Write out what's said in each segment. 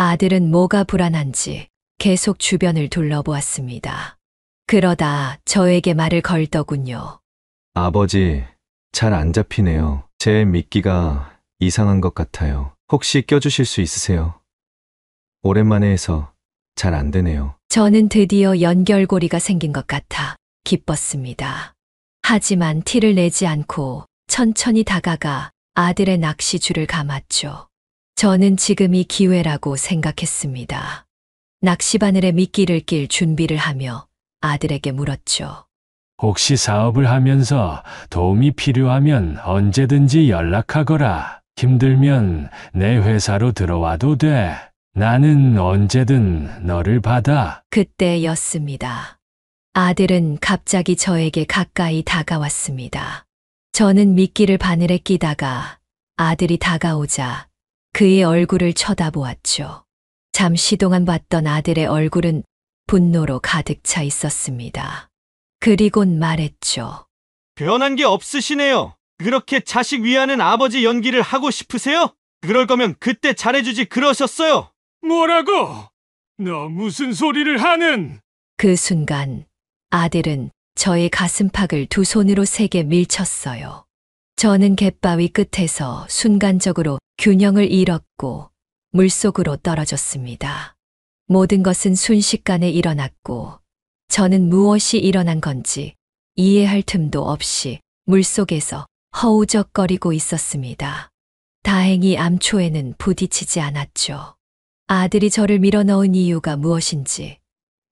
아들은 뭐가 불안한지 계속 주변을 둘러보았습니다. 그러다 저에게 말을 걸더군요. 아버지, 잘 안 잡히네요. 제 미끼가 이상한 것 같아요. 혹시 껴주실 수 있으세요? 오랜만에 해서 잘 안 되네요. 저는 드디어 연결고리가 생긴 것 같아 기뻤습니다. 하지만 티를 내지 않고 천천히 다가가 아들의 낚시줄을 감았죠. 저는 지금이 기회라고 생각했습니다. 낚시바늘에 미끼를 낄 준비를 하며 아들에게 물었죠. 혹시 사업을 하면서 도움이 필요하면 언제든지 연락하거라. 힘들면 내 회사로 들어와도 돼. 나는 언제든 너를 받아. 그때였습니다. 아들은 갑자기 저에게 가까이 다가왔습니다. 저는 미끼를 바늘에 끼다가 아들이 다가오자 그의 얼굴을 쳐다보았죠. 잠시 동안 봤던 아들의 얼굴은 분노로 가득 차 있었습니다. 그리곤 말했죠. 변한 게 없으시네요. 그렇게 자식 위하는 아버지 연기를 하고 싶으세요? 그럴 거면 그때 잘해주지 그러셨어요. 뭐라고? 너 무슨 소리를 하는? 그 순간 아들은 저의 가슴팍을 두 손으로 세게 밀쳤어요. 저는 갯바위 끝에서 순간적으로 균형을 잃었고 물속으로 떨어졌습니다. 모든 것은 순식간에 일어났고 저는 무엇이 일어난 건지 이해할 틈도 없이 물속에서 허우적거리고 있었습니다. 다행히 암초에는 부딪히지 않았죠. 아들이 저를 밀어넣은 이유가 무엇인지,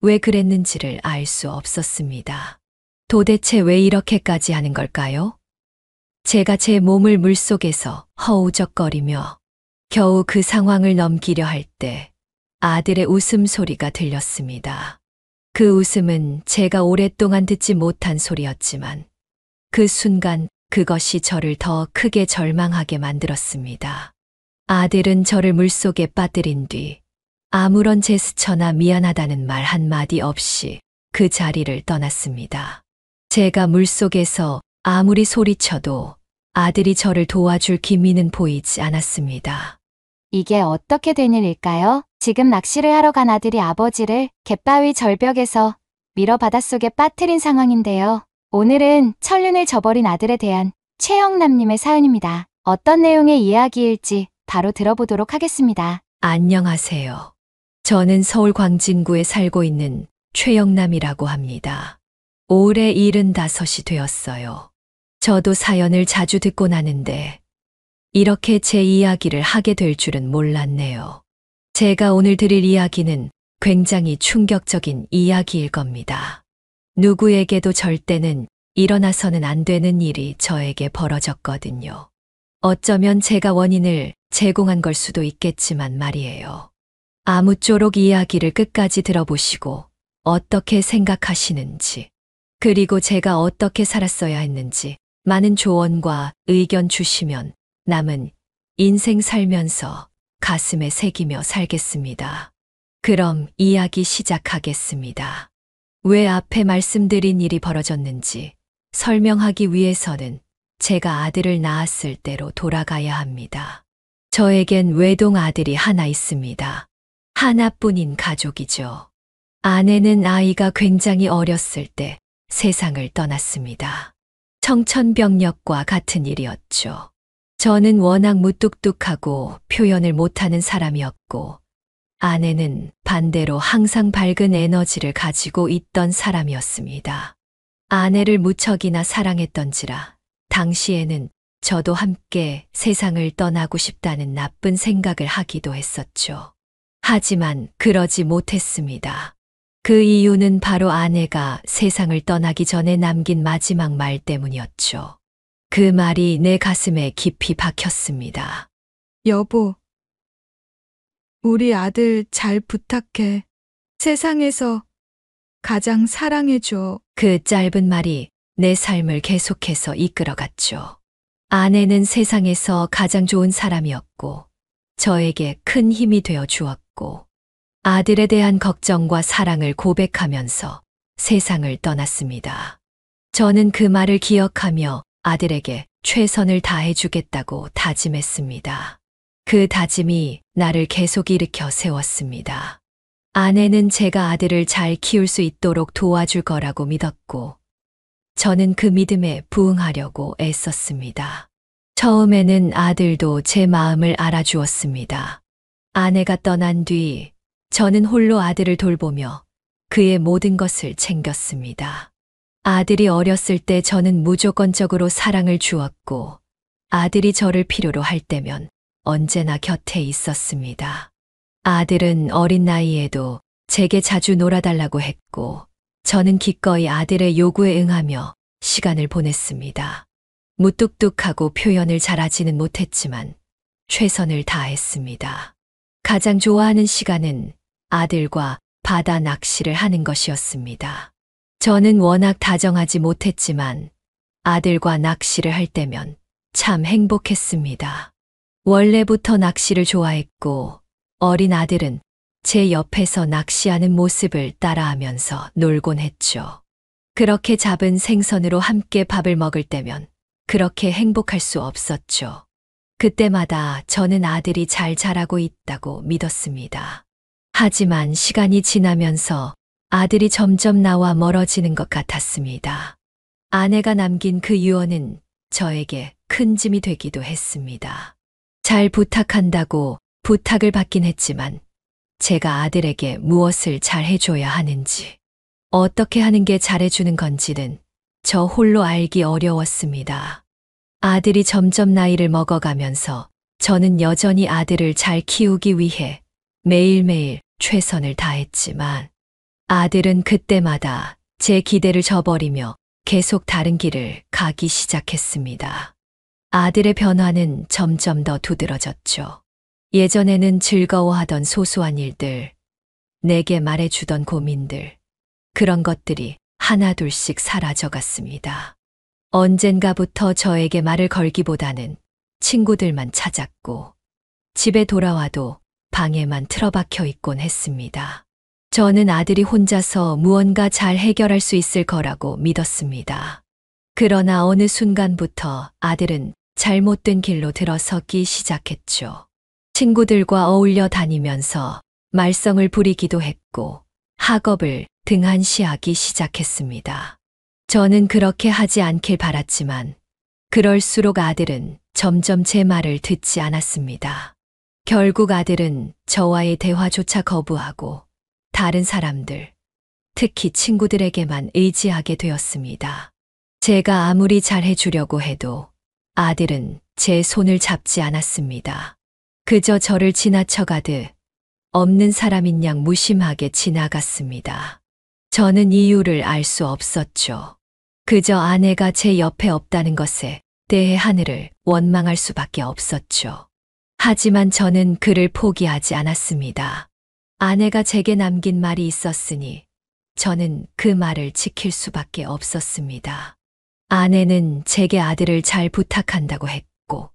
왜 그랬는지를 알 수 없었습니다. 도대체 왜 이렇게까지 하는 걸까요? 제가 제 몸을 물속에서 허우적거리며 겨우 그 상황을 넘기려 할 때 아들의 웃음소리가 들렸습니다. 그 웃음은 제가 오랫동안 듣지 못한 소리였지만 그 순간 그것이 저를 더 크게 절망하게 만들었습니다. 아들은 저를 물속에 빠뜨린 뒤 아무런 제스처나 미안하다는 말 한마디 없이 그 자리를 떠났습니다. 제가 물속에서 아무리 소리쳐도 아들이 저를 도와줄 기미는 보이지 않았습니다. 이게 어떻게 된 일일까요? 지금 낚시를 하러 간 아들이 아버지를 갯바위 절벽에서 밀어 바닷속에 빠뜨린 상황인데요. 오늘은 천륜을 저버린 아들에 대한 최영남님의 사연입니다. 어떤 내용의 이야기일지 바로 들어보도록 하겠습니다. 안녕하세요. 저는 서울 광진구에 살고 있는 최영남이라고 합니다. 올해 75이 되었어요. 저도 사연을 자주 듣곤 하는데 이렇게 제 이야기를 하게 될 줄은 몰랐네요. 제가 오늘 드릴 이야기는 굉장히 충격적인 이야기일 겁니다. 누구에게도 절대는 일어나서는 안 되는 일이 저에게 벌어졌거든요. 어쩌면 제가 원인을 제공한 걸 수도 있겠지만 말이에요. 아무쪼록 이야기를 끝까지 들어보시고 어떻게 생각하시는지, 그리고 제가 어떻게 살았어야 했는지 많은 조언과 의견 주시면 남은 인생 살면서 가슴에 새기며 살겠습니다. 그럼 이야기 시작하겠습니다. 왜 앞에 말씀드린 일이 벌어졌는지 설명하기 위해서는 제가 아들을 낳았을 때로 돌아가야 합니다. 저에겐 외동 아들이 하나 있습니다. 하나뿐인 가족이죠. 아내는 아이가 굉장히 어렸을 때 세상을 떠났습니다. 청천벽력과 같은 일이었죠. 저는 워낙 무뚝뚝하고 표현을 못하는 사람이었고, 아내는 반대로 항상 밝은 에너지를 가지고 있던 사람이었습니다. 아내를 무척이나 사랑했던지라 당시에는 저도 함께 세상을 떠나고 싶다는 나쁜 생각을 하기도 했었죠. 하지만 그러지 못했습니다. 그 이유는 바로 아내가 세상을 떠나기 전에 남긴 마지막 말 때문이었죠. 그 말이 내 가슴에 깊이 박혔습니다. 여보, 우리 아들 잘 부탁해. 세상에서 가장 사랑해줘. 그 짧은 말이 내 삶을 계속해서 이끌어갔죠. 아내는 세상에서 가장 좋은 사람이었고, 저에게 큰 힘이 되어 주었고, 아들에 대한 걱정과 사랑을 고백하면서 세상을 떠났습니다. 저는 그 말을 기억하며 아들에게 최선을 다해주겠다고 다짐했습니다. 그 다짐이 나를 계속 일으켜 세웠습니다. 아내는 제가 아들을 잘 키울 수 있도록 도와줄 거라고 믿었고, 저는 그 믿음에 부응하려고 애썼습니다. 처음에는 아들도 제 마음을 알아주었습니다. 아내가 떠난 뒤 저는 홀로 아들을 돌보며 그의 모든 것을 챙겼습니다. 아들이 어렸을 때 저는 무조건적으로 사랑을 주었고, 아들이 저를 필요로 할 때면 언제나 곁에 있었습니다. 아들은 어린 나이에도 제게 자주 놀아달라고 했고, 저는 기꺼이 아들의 요구에 응하며 시간을 보냈습니다. 무뚝뚝하고 표현을 잘하지는 못했지만 최선을 다했습니다. 가장 좋아하는 시간은 아들과 바다 낚시를 하는 것이었습니다. 저는 워낙 다정하지 못했지만 아들과 낚시를 할 때면 참 행복했습니다. 원래부터 낚시를 좋아했고, 어린 아들은 제 옆에서 낚시하는 모습을 따라하면서 놀곤 했죠. 그렇게 잡은 생선으로 함께 밥을 먹을 때면 그렇게 행복할 수 없었죠. 그때마다 저는 아들이 잘 자라고 있다고 믿었습니다. 하지만 시간이 지나면서 아들이 점점 나와 멀어지는 것 같았습니다. 아내가 남긴 그 유언은 저에게 큰 짐이 되기도 했습니다. 잘 부탁한다고 부탁을 받긴 했지만 제가 아들에게 무엇을 잘 해줘야 하는지, 어떻게 하는 게 잘해주는 건지는 저 홀로 알기 어려웠습니다. 아들이 점점 나이를 먹어가면서 저는 여전히 아들을 잘 키우기 위해 매일매일 최선을 다했지만, 아들은 그때마다 제 기대를 저버리며 계속 다른 길을 가기 시작했습니다. 아들의 변화는 점점 더 두드러졌죠. 예전에는 즐거워하던 소소한 일들, 내게 말해주던 고민들, 그런 것들이 하나둘씩 사라져갔습니다. 언젠가부터 저에게 말을 걸기보다는 친구들만 찾았고, 집에 돌아와도 방에만 틀어박혀 있곤 했습니다. 저는 아들이 혼자서 무언가 잘 해결할 수 있을 거라고 믿었습니다. 그러나 어느 순간부터 아들은 잘못된 길로 들어서기 시작했죠. 친구들과 어울려 다니면서 말썽을 부리기도 했고, 학업을 등한시하기 시작했습니다. 저는 그렇게 하지 않길 바랐지만, 그럴수록 아들은 점점 제 말을 듣지 않았습니다. 결국 아들은 저와의 대화조차 거부하고 다른 사람들, 특히 친구들에게만 의지하게 되었습니다. 제가 아무리 잘해주려고 해도 아들은 제 손을 잡지 않았습니다. 그저 저를 지나쳐가듯 없는 사람인 양 무심하게 지나갔습니다. 저는 이유를 알 수 없었죠. 그저 아내가 제 옆에 없다는 것에 대해 하늘을 원망할 수밖에 없었죠. 하지만 저는 그를 포기하지 않았습니다. 아내가 제게 남긴 말이 있었으니 저는 그 말을 지킬 수밖에 없었습니다. 아내는 제게 아들을 잘 부탁한다고 했고,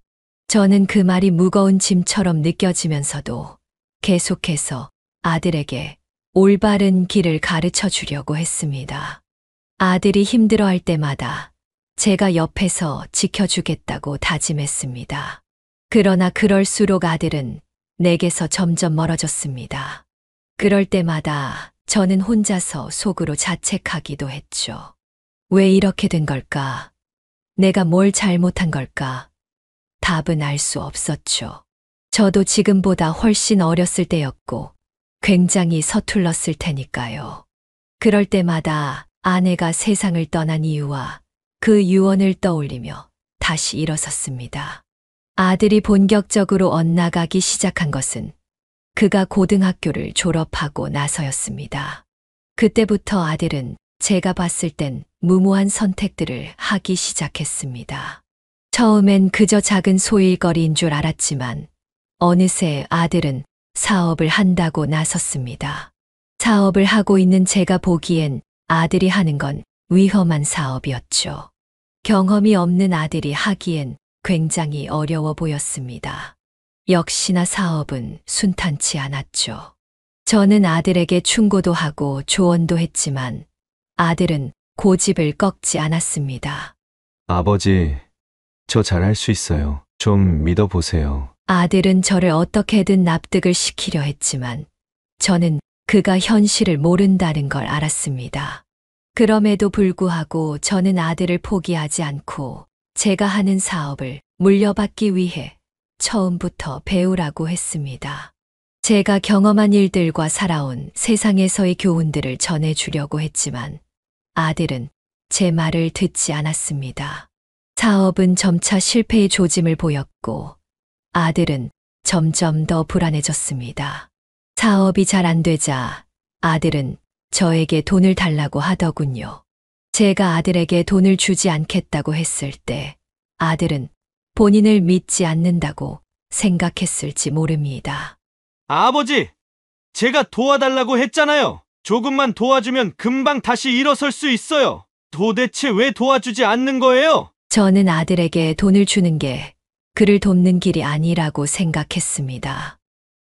저는 그 말이 무거운 짐처럼 느껴지면서도 계속해서 아들에게 올바른 길을 가르쳐 주려고 했습니다. 아들이 힘들어할 때마다 제가 옆에서 지켜주겠다고 다짐했습니다. 그러나 그럴수록 아들은 내게서 점점 멀어졌습니다. 그럴 때마다 저는 혼자서 속으로 자책하기도 했죠. 왜 이렇게 된 걸까? 내가 뭘 잘못한 걸까? 답은 알 수 없었죠. 저도 지금보다 훨씬 어렸을 때였고 굉장히 서툴렀을 테니까요. 그럴 때마다 아내가 세상을 떠난 이유와 그 유언을 떠올리며 다시 일어섰습니다. 아들이 본격적으로 엇나가기 시작한 것은 그가 고등학교를 졸업하고 나서였습니다. 그때부터 아들은 제가 봤을 땐 무모한 선택들을 하기 시작했습니다. 처음엔 그저 작은 소일거리인 줄 알았지만 어느새 아들은 사업을 한다고 나섰습니다. 사업을 하고 있는 제가 보기엔 아들이 하는 건 위험한 사업이었죠. 경험이 없는 아들이 하기엔 굉장히 어려워 보였습니다. 역시나 사업은 순탄치 않았죠. 저는 아들에게 충고도 하고 조언도 했지만 아들은 고집을 꺾지 않았습니다. 아버지, 저 잘할 수 있어요. 좀 믿어보세요. 아들은 저를 어떻게든 납득을 시키려 했지만 저는 그가 현실을 모른다는 걸 알았습니다. 그럼에도 불구하고 저는 아들을 포기하지 않고 제가 하는 사업을 물려받기 위해 처음부터 배우라고 했습니다. 제가 경험한 일들과 살아온 세상에서의 교훈들을 전해주려고 했지만 아들은 제 말을 듣지 않았습니다. 사업은 점차 실패의 조짐을 보였고 아들은 점점 더 불안해졌습니다. 사업이 잘 안 되자 아들은 저에게 돈을 달라고 하더군요. 제가 아들에게 돈을 주지 않겠다고 했을 때 아들은 본인을 믿지 않는다고 생각했을지 모릅니다. 아버지, 제가 도와달라고 했잖아요. 조금만 도와주면 금방 다시 일어설 수 있어요. 도대체 왜 도와주지 않는 거예요? 저는 아들에게 돈을 주는 게 그를 돕는 길이 아니라고 생각했습니다.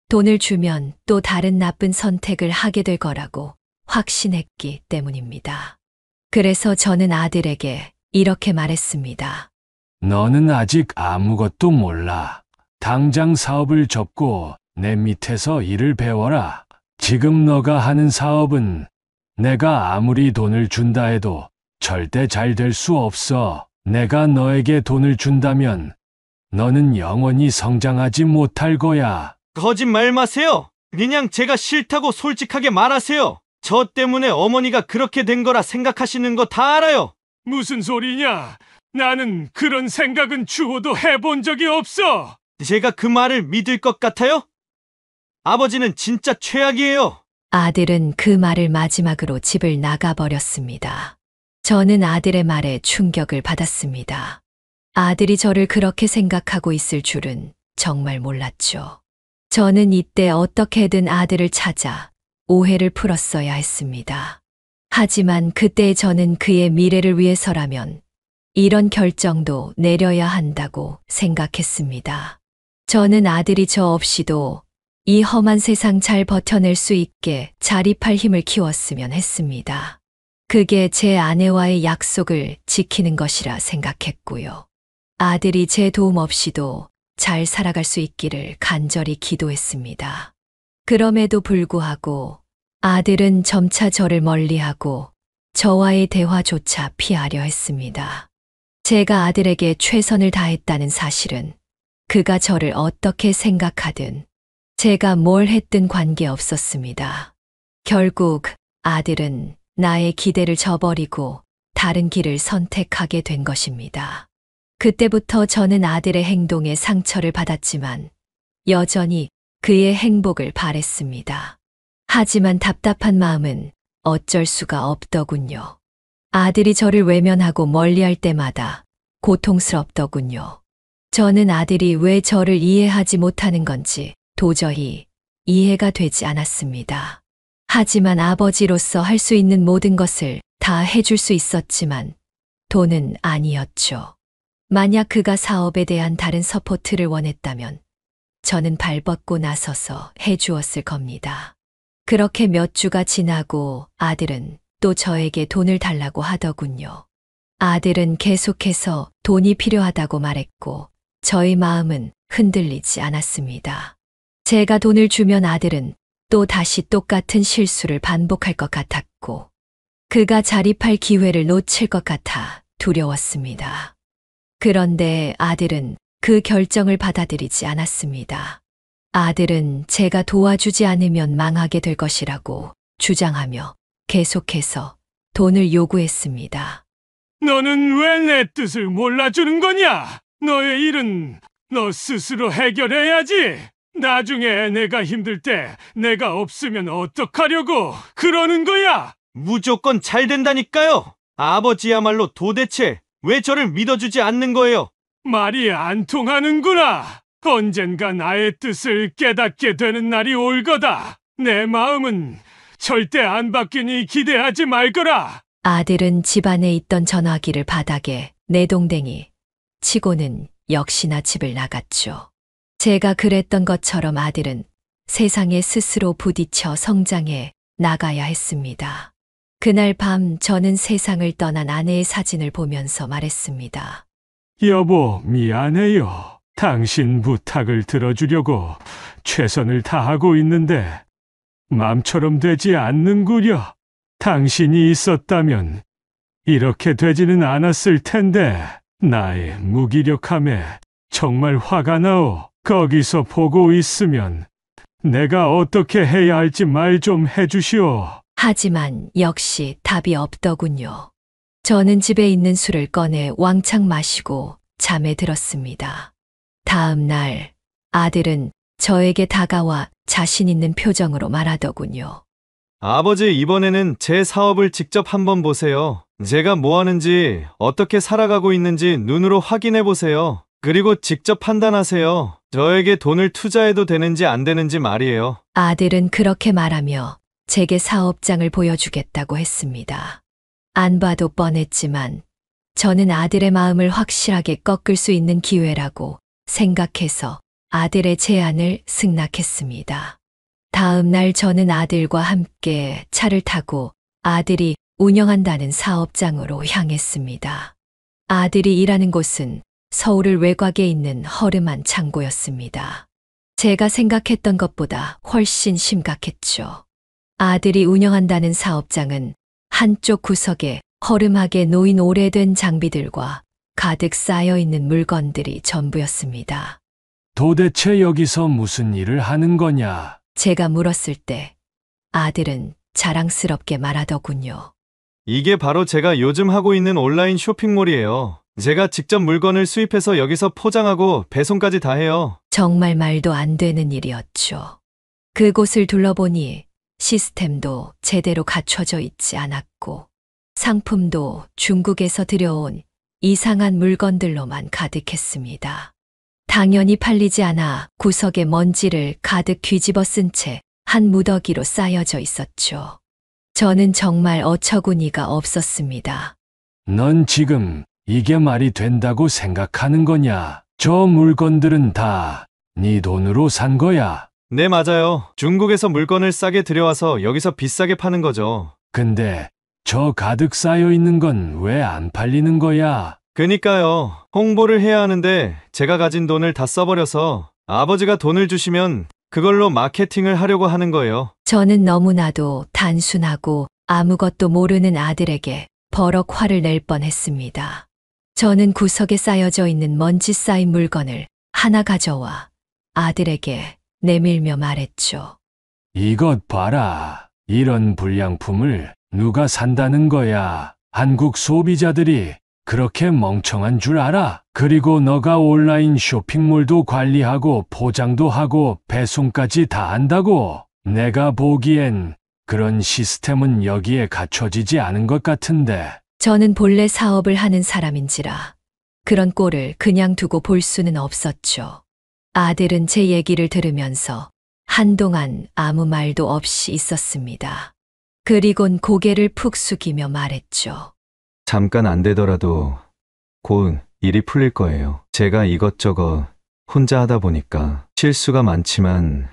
돈을 주면 또 다른 나쁜 선택을 하게 될 거라고 확신했기 때문입니다. 그래서 저는 아들에게 이렇게 말했습니다. 너는 아직 아무것도 몰라. 당장 사업을 접고 내 밑에서 일을 배워라. 지금 너가 하는 사업은 내가 아무리 돈을 준다 해도 절대 잘 될 수 없어. 내가 너에게 돈을 준다면 너는 영원히 성장하지 못할 거야. 거짓말 마세요. 그냥 제가 싫다고 솔직하게 말하세요. 저 때문에 어머니가 그렇게 된 거라 생각하시는 거 다 알아요. 무슨 소리냐? 나는 그런 생각은 죽어도 해본 적이 없어. 제가 그 말을 믿을 것 같아요? 아버지는 진짜 최악이에요. 아들은 그 말을 마지막으로 집을 나가버렸습니다. 저는 아들의 말에 충격을 받았습니다. 아들이 저를 그렇게 생각하고 있을 줄은 정말 몰랐죠. 저는 이때 어떻게든 아들을 찾아 오해를 풀었어야 했습니다. 하지만 그때 저는 그의 미래를 위해서라면 이런 결정도 내려야 한다고 생각했습니다. 저는 아들이 저 없이도 이 험한 세상 잘 버텨낼 수 있게 자립할 힘을 키웠으면 했습니다. 그게 제 아내와의 약속을 지키는 것이라 생각했고요. 아들이 제 도움 없이도 잘 살아갈 수 있기를 간절히 기도했습니다. 그럼에도 불구하고 아들은 점차 저를 멀리하고 저와의 대화조차 피하려 했습니다. 제가 아들에게 최선을 다했다는 사실은 그가 저를 어떻게 생각하든 제가 뭘 했든 관계없었습니다. 결국 아들은 나의 기대를 저버리고 다른 길을 선택하게 된 것입니다. 그때부터 저는 아들의 행동에 상처를 받았지만 여전히 그의 행복을 바랬습니다. 하지만 답답한 마음은 어쩔 수가 없더군요. 아들이 저를 외면하고 멀리할 때마다 고통스럽더군요. 저는 아들이 왜 저를 이해하지 못하는 건지 도저히 이해가 되지 않았습니다. 하지만 아버지로서 할 수 있는 모든 것을 다 해줄 수 있었지만 돈은 아니었죠. 만약 그가 사업에 대한 다른 서포트를 원했다면 저는 발벗고 나서서 해주었을 겁니다. 그렇게 몇 주가 지나고 아들은 또 저에게 돈을 달라고 하더군요. 아들은 계속해서 돈이 필요하다고 말했고 저의 마음은 흔들리지 않았습니다. 제가 돈을 주면 아들은 또 다시 똑같은 실수를 반복할 것 같았고 그가 자립할 기회를 놓칠 것 같아 두려웠습니다. 그런데 아들은 그 결정을 받아들이지 않았습니다. 아들은 제가 도와주지 않으면 망하게 될 것이라고 주장하며 계속해서 돈을 요구했습니다. 너는 왜 내 뜻을 몰라주는 거냐? 너의 일은 너 스스로 해결해야지. 나중에 내가 힘들 때 내가 없으면 어떡하려고 그러는 거야? 무조건 잘 된다니까요. 아버지야말로 도대체 왜 저를 믿어주지 않는 거예요? 말이 안 통하는구나. 언젠가 나의 뜻을 깨닫게 되는 날이 올 거다. 내 마음은 절대 안 바뀌니 기대하지 말거라. 아들은 집안에 있던 전화기를 바닥에 내동댕이 치고는 역시나 집을 나갔죠. 제가 그랬던 것처럼 아들은 세상에 스스로 부딪혀 성장해 나가야 했습니다. 그날 밤 저는 세상을 떠난 아내의 사진을 보면서 말했습니다. 여보, 미안해요. 당신 부탁을 들어주려고 최선을 다하고 있는데 마음처럼 되지 않는구려. 당신이 있었다면 이렇게 되지는 않았을 텐데 나의 무기력함에 정말 화가 나오. 거기서 보고 있으면 내가 어떻게 해야 할지 말 좀 해주시오. 하지만 역시 답이 없더군요. 저는 집에 있는 술을 꺼내 왕창 마시고 잠에 들었습니다. 다음 날 아들은 저에게 다가와 자신 있는 표정으로 말하더군요. 아버지, 이번에는 제 사업을 직접 한번 보세요. 제가 뭐 하는지, 어떻게 살아가고 있는지 눈으로 확인해 보세요. 그리고 직접 판단하세요. 저에게 돈을 투자해도 되는지 안 되는지 말이에요. 아들은 그렇게 말하며 제게 사업장을 보여주겠다고 했습니다. 안 봐도 뻔했지만 저는 아들의 마음을 확실하게 꺾을 수 있는 기회라고 생각해서 아들의 제안을 승낙했습니다. 다음 날 저는 아들과 함께 차를 타고 아들이 운영한다는 사업장으로 향했습니다. 아들이 일하는 곳은 서울 외곽에 있는 허름한 창고였습니다. 제가 생각했던 것보다 훨씬 심각했죠. 아들이 운영한다는 사업장은 한쪽 구석에 허름하게 놓인 오래된 장비들과 가득 쌓여 있는 물건들이 전부였습니다. 도대체 여기서 무슨 일을 하는 거냐? 제가 물었을 때 아들은 자랑스럽게 말하더군요. 이게 바로 제가 요즘 하고 있는 온라인 쇼핑몰이에요. 제가 직접 물건을 수입해서 여기서 포장하고 배송까지 다 해요. 정말 말도 안 되는 일이었죠. 그곳을 둘러보니 시스템도 제대로 갖춰져 있지 않았고 상품도 중국에서 들여온 이상한 물건들로만 가득했습니다. 당연히 팔리지 않아 구석에 먼지를 가득 뒤집어 쓴 채 한 무더기로 쌓여져 있었죠. 저는 정말 어처구니가 없었습니다. 넌 지금 이게 말이 된다고 생각하는 거냐? 저 물건들은 다 네 돈으로 산 거야. 네, 맞아요. 중국에서 물건을 싸게 들여와서 여기서 비싸게 파는 거죠. 근데 저 가득 쌓여 있는 건 왜 안 팔리는 거야? 그니까요. 홍보를 해야 하는데 제가 가진 돈을 다 써버려서 아버지가 돈을 주시면 그걸로 마케팅을 하려고 하는 거예요. 저는 너무나도 단순하고 아무것도 모르는 아들에게 버럭 화를 낼 뻔했습니다. 저는 구석에 쌓여져 있는 먼지 쌓인 물건을 하나 가져와 아들에게 내밀며 말했죠. 이것 봐라. 이런 불량품을 누가 산다는 거야? 한국 소비자들이 그렇게 멍청한 줄 알아? 그리고 너가 온라인 쇼핑몰도 관리하고 포장도 하고 배송까지 다 한다고? 내가 보기엔 그런 시스템은 여기에 갖춰지지 않은 것 같은데. 저는 본래 사업을 하는 사람인지라 그런 꼴을 그냥 두고 볼 수는 없었죠. 아들은 제 얘기를 들으면서 한동안 아무 말도 없이 있었습니다. 그리곤 고개를 푹 숙이며 말했죠. 잠깐 안 되더라도 곧 일이 풀릴 거예요. 제가 이것저것 혼자 하다 보니까 실수가 많지만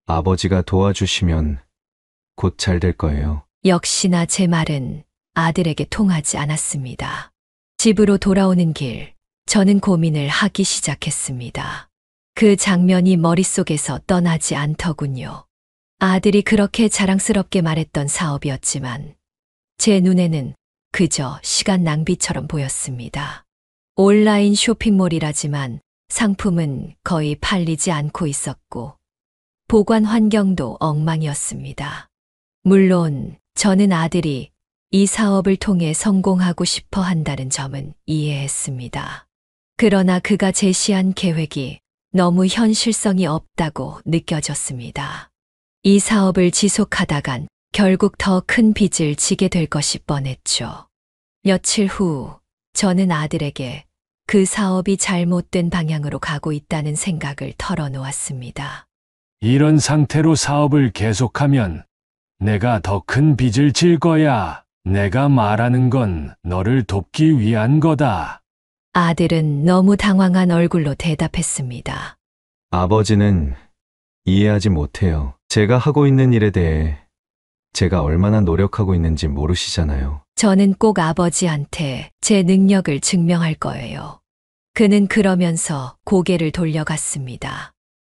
아버지가 도와주시면 곧 잘 될 거예요. 역시나 제 말은 아들에게 통하지 않았습니다. 집으로 돌아오는 길, 저는 고민을 하기 시작했습니다. 그 장면이 머릿속에서 떠나지 않더군요. 아들이 그렇게 자랑스럽게 말했던 사업이었지만 제 눈에는 그저 시간 낭비처럼 보였습니다. 온라인 쇼핑몰이라지만 상품은 거의 팔리지 않고 있었고 보관 환경도 엉망이었습니다. 물론 저는 아들이 이 사업을 통해 성공하고 싶어 한다는 점은 이해했습니다. 그러나 그가 제시한 계획이 너무 현실성이 없다고 느껴졌습니다. 이 사업을 지속하다간 결국 더 큰 빚을 지게 될 것이 뻔했죠. 며칠 후 저는 아들에게 그 사업이 잘못된 방향으로 가고 있다는 생각을 털어놓았습니다. 이런 상태로 사업을 계속하면 내가 더 큰 빚을 질 거야. 내가 말하는 건 너를 돕기 위한 거다. 아들은 너무 당황한 얼굴로 대답했습니다. 아버지는 이해하지 못해요. 제가 하고 있는 일에 대해 제가 얼마나 노력하고 있는지 모르시잖아요. 저는 꼭 아버지한테 제 능력을 증명할 거예요. 그는 그러면서 고개를 돌려갔습니다.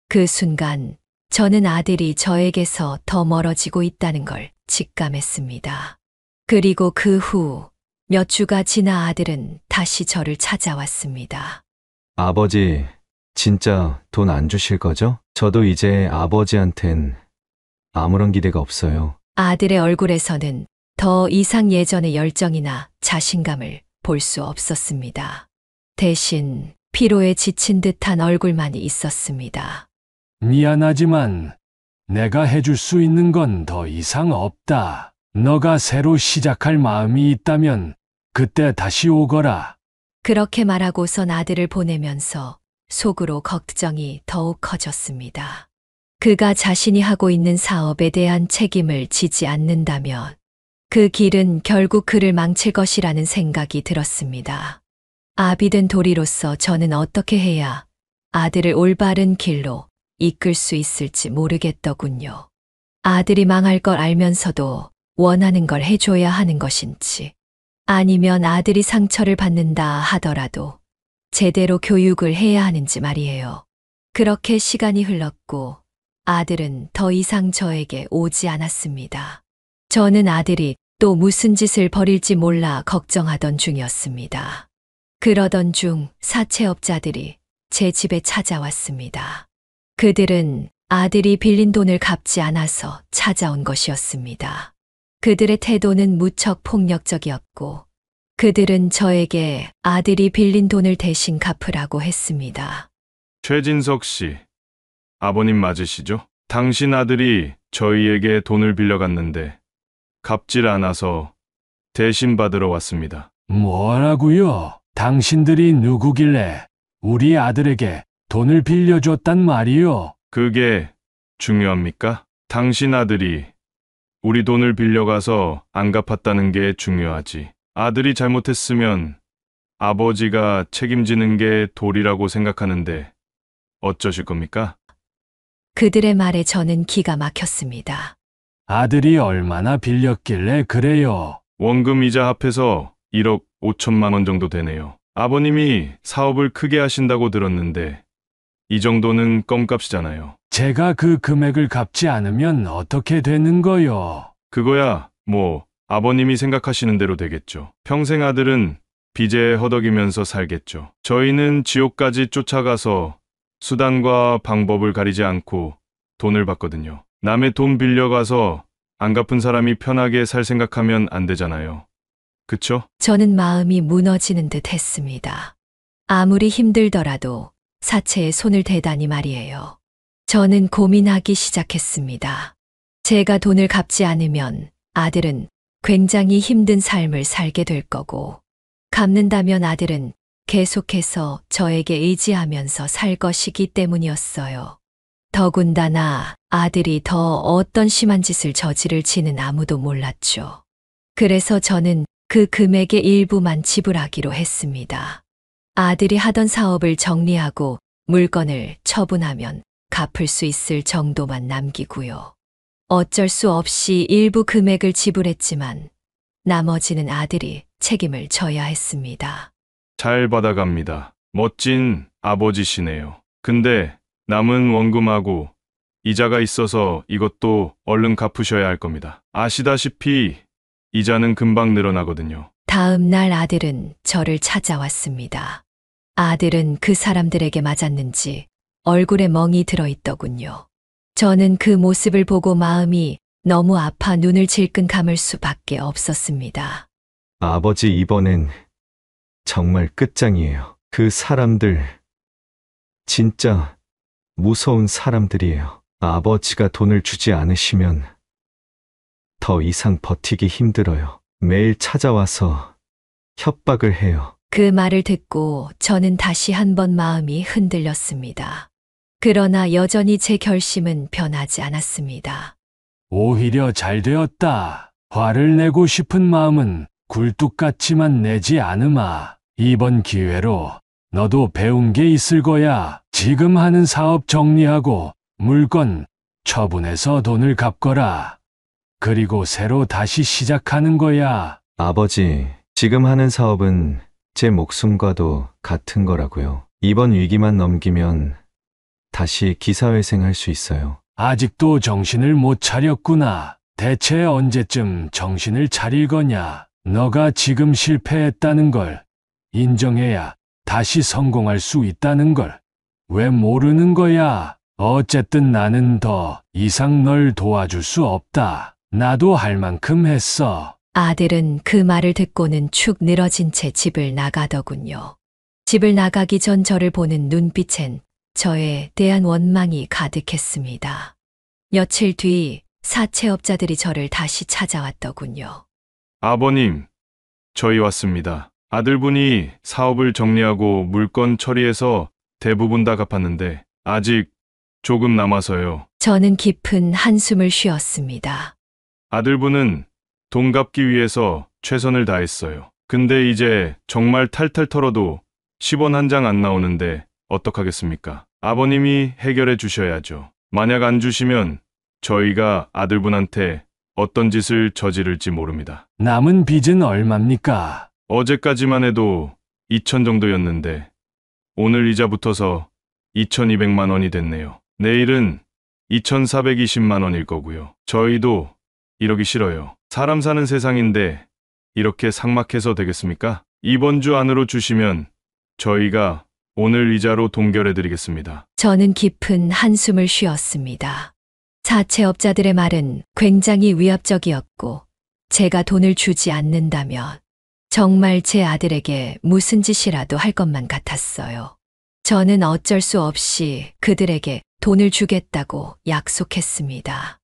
그 순간 저는 아들이 저에게서 더 멀어지고 있다는 걸 직감했습니다. 그리고 그 후 몇 주가 지나 아들은 다시 저를 찾아왔습니다. 아버지, 진짜 돈 안 주실 거죠? 저도 이제 아버지한텐 아무런 기대가 없어요. 아들의 얼굴에서는 더 이상 예전의 열정이나 자신감을 볼 수 없었습니다. 대신 피로에 지친 듯한 얼굴만이 있었습니다. 미안하지만 내가 해줄 수 있는 건 더 이상 없다. 너가 새로 시작할 마음이 있다면 그때 다시 오거라. 그렇게 말하고선 아들을 보내면서 속으로 걱정이 더욱 커졌습니다. 그가 자신이 하고 있는 사업에 대한 책임을 지지 않는다면 그 길은 결국 그를 망칠 것이라는 생각이 들었습니다. 아비된 도리로서 저는 어떻게 해야 아들을 올바른 길로 이끌 수 있을지 모르겠더군요. 아들이 망할 걸 알면서도 원하는 걸 해줘야 하는 것인지, 아니면 아들이 상처를 받는다 하더라도 제대로 교육을 해야 하는지 말이에요. 그렇게 시간이 흘렀고 아들은 더 이상 저에게 오지 않았습니다. 저는 아들이 또 무슨 짓을 벌일지 몰라 걱정하던 중이었습니다. 그러던 중 사채업자들이 제 집에 찾아왔습니다. 그들은 아들이 빌린 돈을 갚지 않아서 찾아온 것이었습니다. 그들의 태도는 무척 폭력적이었고 그들은 저에게 아들이 빌린 돈을 대신 갚으라고 했습니다. 최진석 씨, 아버님 맞으시죠? 당신 아들이 저희에게 돈을 빌려갔는데 갚질 않아서 대신 받으러 왔습니다. 뭐라고요? 당신들이 누구길래 우리 아들에게 돈을 빌려줬단 말이요? 그게 중요합니까? 당신 아들이 우리 돈을 빌려가서 안 갚았다는 게 중요하지. 아들이 잘못했으면 아버지가 책임지는 게 도리라고 생각하는데 어쩌실 겁니까? 그들의 말에 저는 기가 막혔습니다. 아들이 얼마나 빌렸길래 그래요? 원금 이자 합해서 1억 5천만 원 정도 되네요. 아버님이 사업을 크게 하신다고 들었는데 이 정도는 껌값이잖아요. 제가 그 금액을 갚지 않으면 어떻게 되는 거요? 그거야 뭐 아버님이 생각하시는 대로 되겠죠. 평생 아들은 빚에 허덕이면서 살겠죠. 저희는 지옥까지 쫓아가서 수단과 방법을 가리지 않고 돈을 받거든요. 남의 돈 빌려가서 안 갚은 사람이 편하게 살 생각하면 안 되잖아요. 그쵸? 저는 마음이 무너지는 듯 했습니다. 아무리 힘들더라도 사채에 손을 대다니 말이에요. 저는 고민하기 시작했습니다. 제가 돈을 갚지 않으면 아들은 굉장히 힘든 삶을 살게 될 거고, 갚는다면 아들은 계속해서 저에게 의지하면서 살 것이기 때문이었어요. 더군다나 아들이 더 어떤 심한 짓을 저지를지는 아무도 몰랐죠. 그래서 저는 그 금액의 일부만 지불하기로 했습니다. 아들이 하던 사업을 정리하고 물건을 처분하면 갚을 수 있을 정도만 남기고요. 어쩔 수 없이 일부 금액을 지불했지만 나머지는 아들이 책임을 져야 했습니다. 잘 받아갑니다. 멋진 아버지시네요. 근데 남은 원금하고 이자가 있어서 이것도 얼른 갚으셔야 할 겁니다. 아시다시피 이자는 금방 늘어나거든요. 다음 날 아들은 저를 찾아왔습니다. 아들은 그 사람들에게 맞았는지 얼굴에 멍이 들어있더군요. 저는 그 모습을 보고 마음이 너무 아파 눈을 질끈 감을 수밖에 없었습니다. 아버지, 이번엔 정말 끝장이에요. 그 사람들 진짜 무서운 사람들이에요. 아버지가 돈을 주지 않으시면 더 이상 버티기 힘들어요. 매일 찾아와서 협박을 해요. 그 말을 듣고 저는 다시 한번 마음이 흔들렸습니다. 그러나 여전히 제 결심은 변하지 않았습니다. 오히려 잘 되었다. 화를 내고 싶은 마음은 굴뚝같이만 내지 않으마. 이번 기회로 너도 배운 게 있을 거야. 지금 하는 사업 정리하고 물건 처분해서 돈을 갚거라. 그리고 새로 다시 시작하는 거야. 아버지, 지금 하는 사업은 제 목숨과도 같은 거라고요. 이번 위기만 넘기면 다시 기사회생할 수 있어요. 아직도 정신을 못 차렸구나. 대체 언제쯤 정신을 차릴 거냐? 너가 지금 실패했다는 걸 인정해야 다시 성공할 수 있다는 걸 왜 모르는 거야? 어쨌든 나는 더 이상 널 도와줄 수 없다. 나도 할 만큼 했어. 아들은 그 말을 듣고는 축 늘어진 채 집을 나가더군요. 집을 나가기 전 저를 보는 눈빛엔 저에 대한 원망이 가득했습니다. 며칠 뒤 사채업자들이 저를 다시 찾아왔더군요. 아버님, 저희 왔습니다. 아들분이 사업을 정리하고 물건 처리해서 대부분 다 갚았는데 아직 조금 남아서요. 저는 깊은 한숨을 쉬었습니다. 아들분은 돈 갚기 위해서 최선을 다했어요. 근데 이제 정말 탈탈 털어도 10원 한 장 안 나오는데 어떡하겠습니까? 아버님이 해결해 주셔야죠. 만약 안 주시면 저희가 아들분한테 어떤 짓을 저지를지 모릅니다. 남은 빚은 얼마입니까? 어제까지만 해도 2천 정도였는데 오늘 이자 붙어서 2,200만 원이 됐네요. 내일은 2,420만 원일 거고요. 저희도 이러기 싫어요. 사람 사는 세상인데 이렇게 삭막해서 되겠습니까? 이번 주 안으로 주시면 저희가 오늘 이자로 동결해 드리겠습니다. 저는 깊은 한숨을 쉬었습니다. 사채업자들의 말은 굉장히 위압적이었고 제가 돈을 주지 않는다면 정말 제 아들에게 무슨 짓이라도 할 것만 같았어요. 저는 어쩔 수 없이 그들에게 돈을 주겠다고 약속했습니다.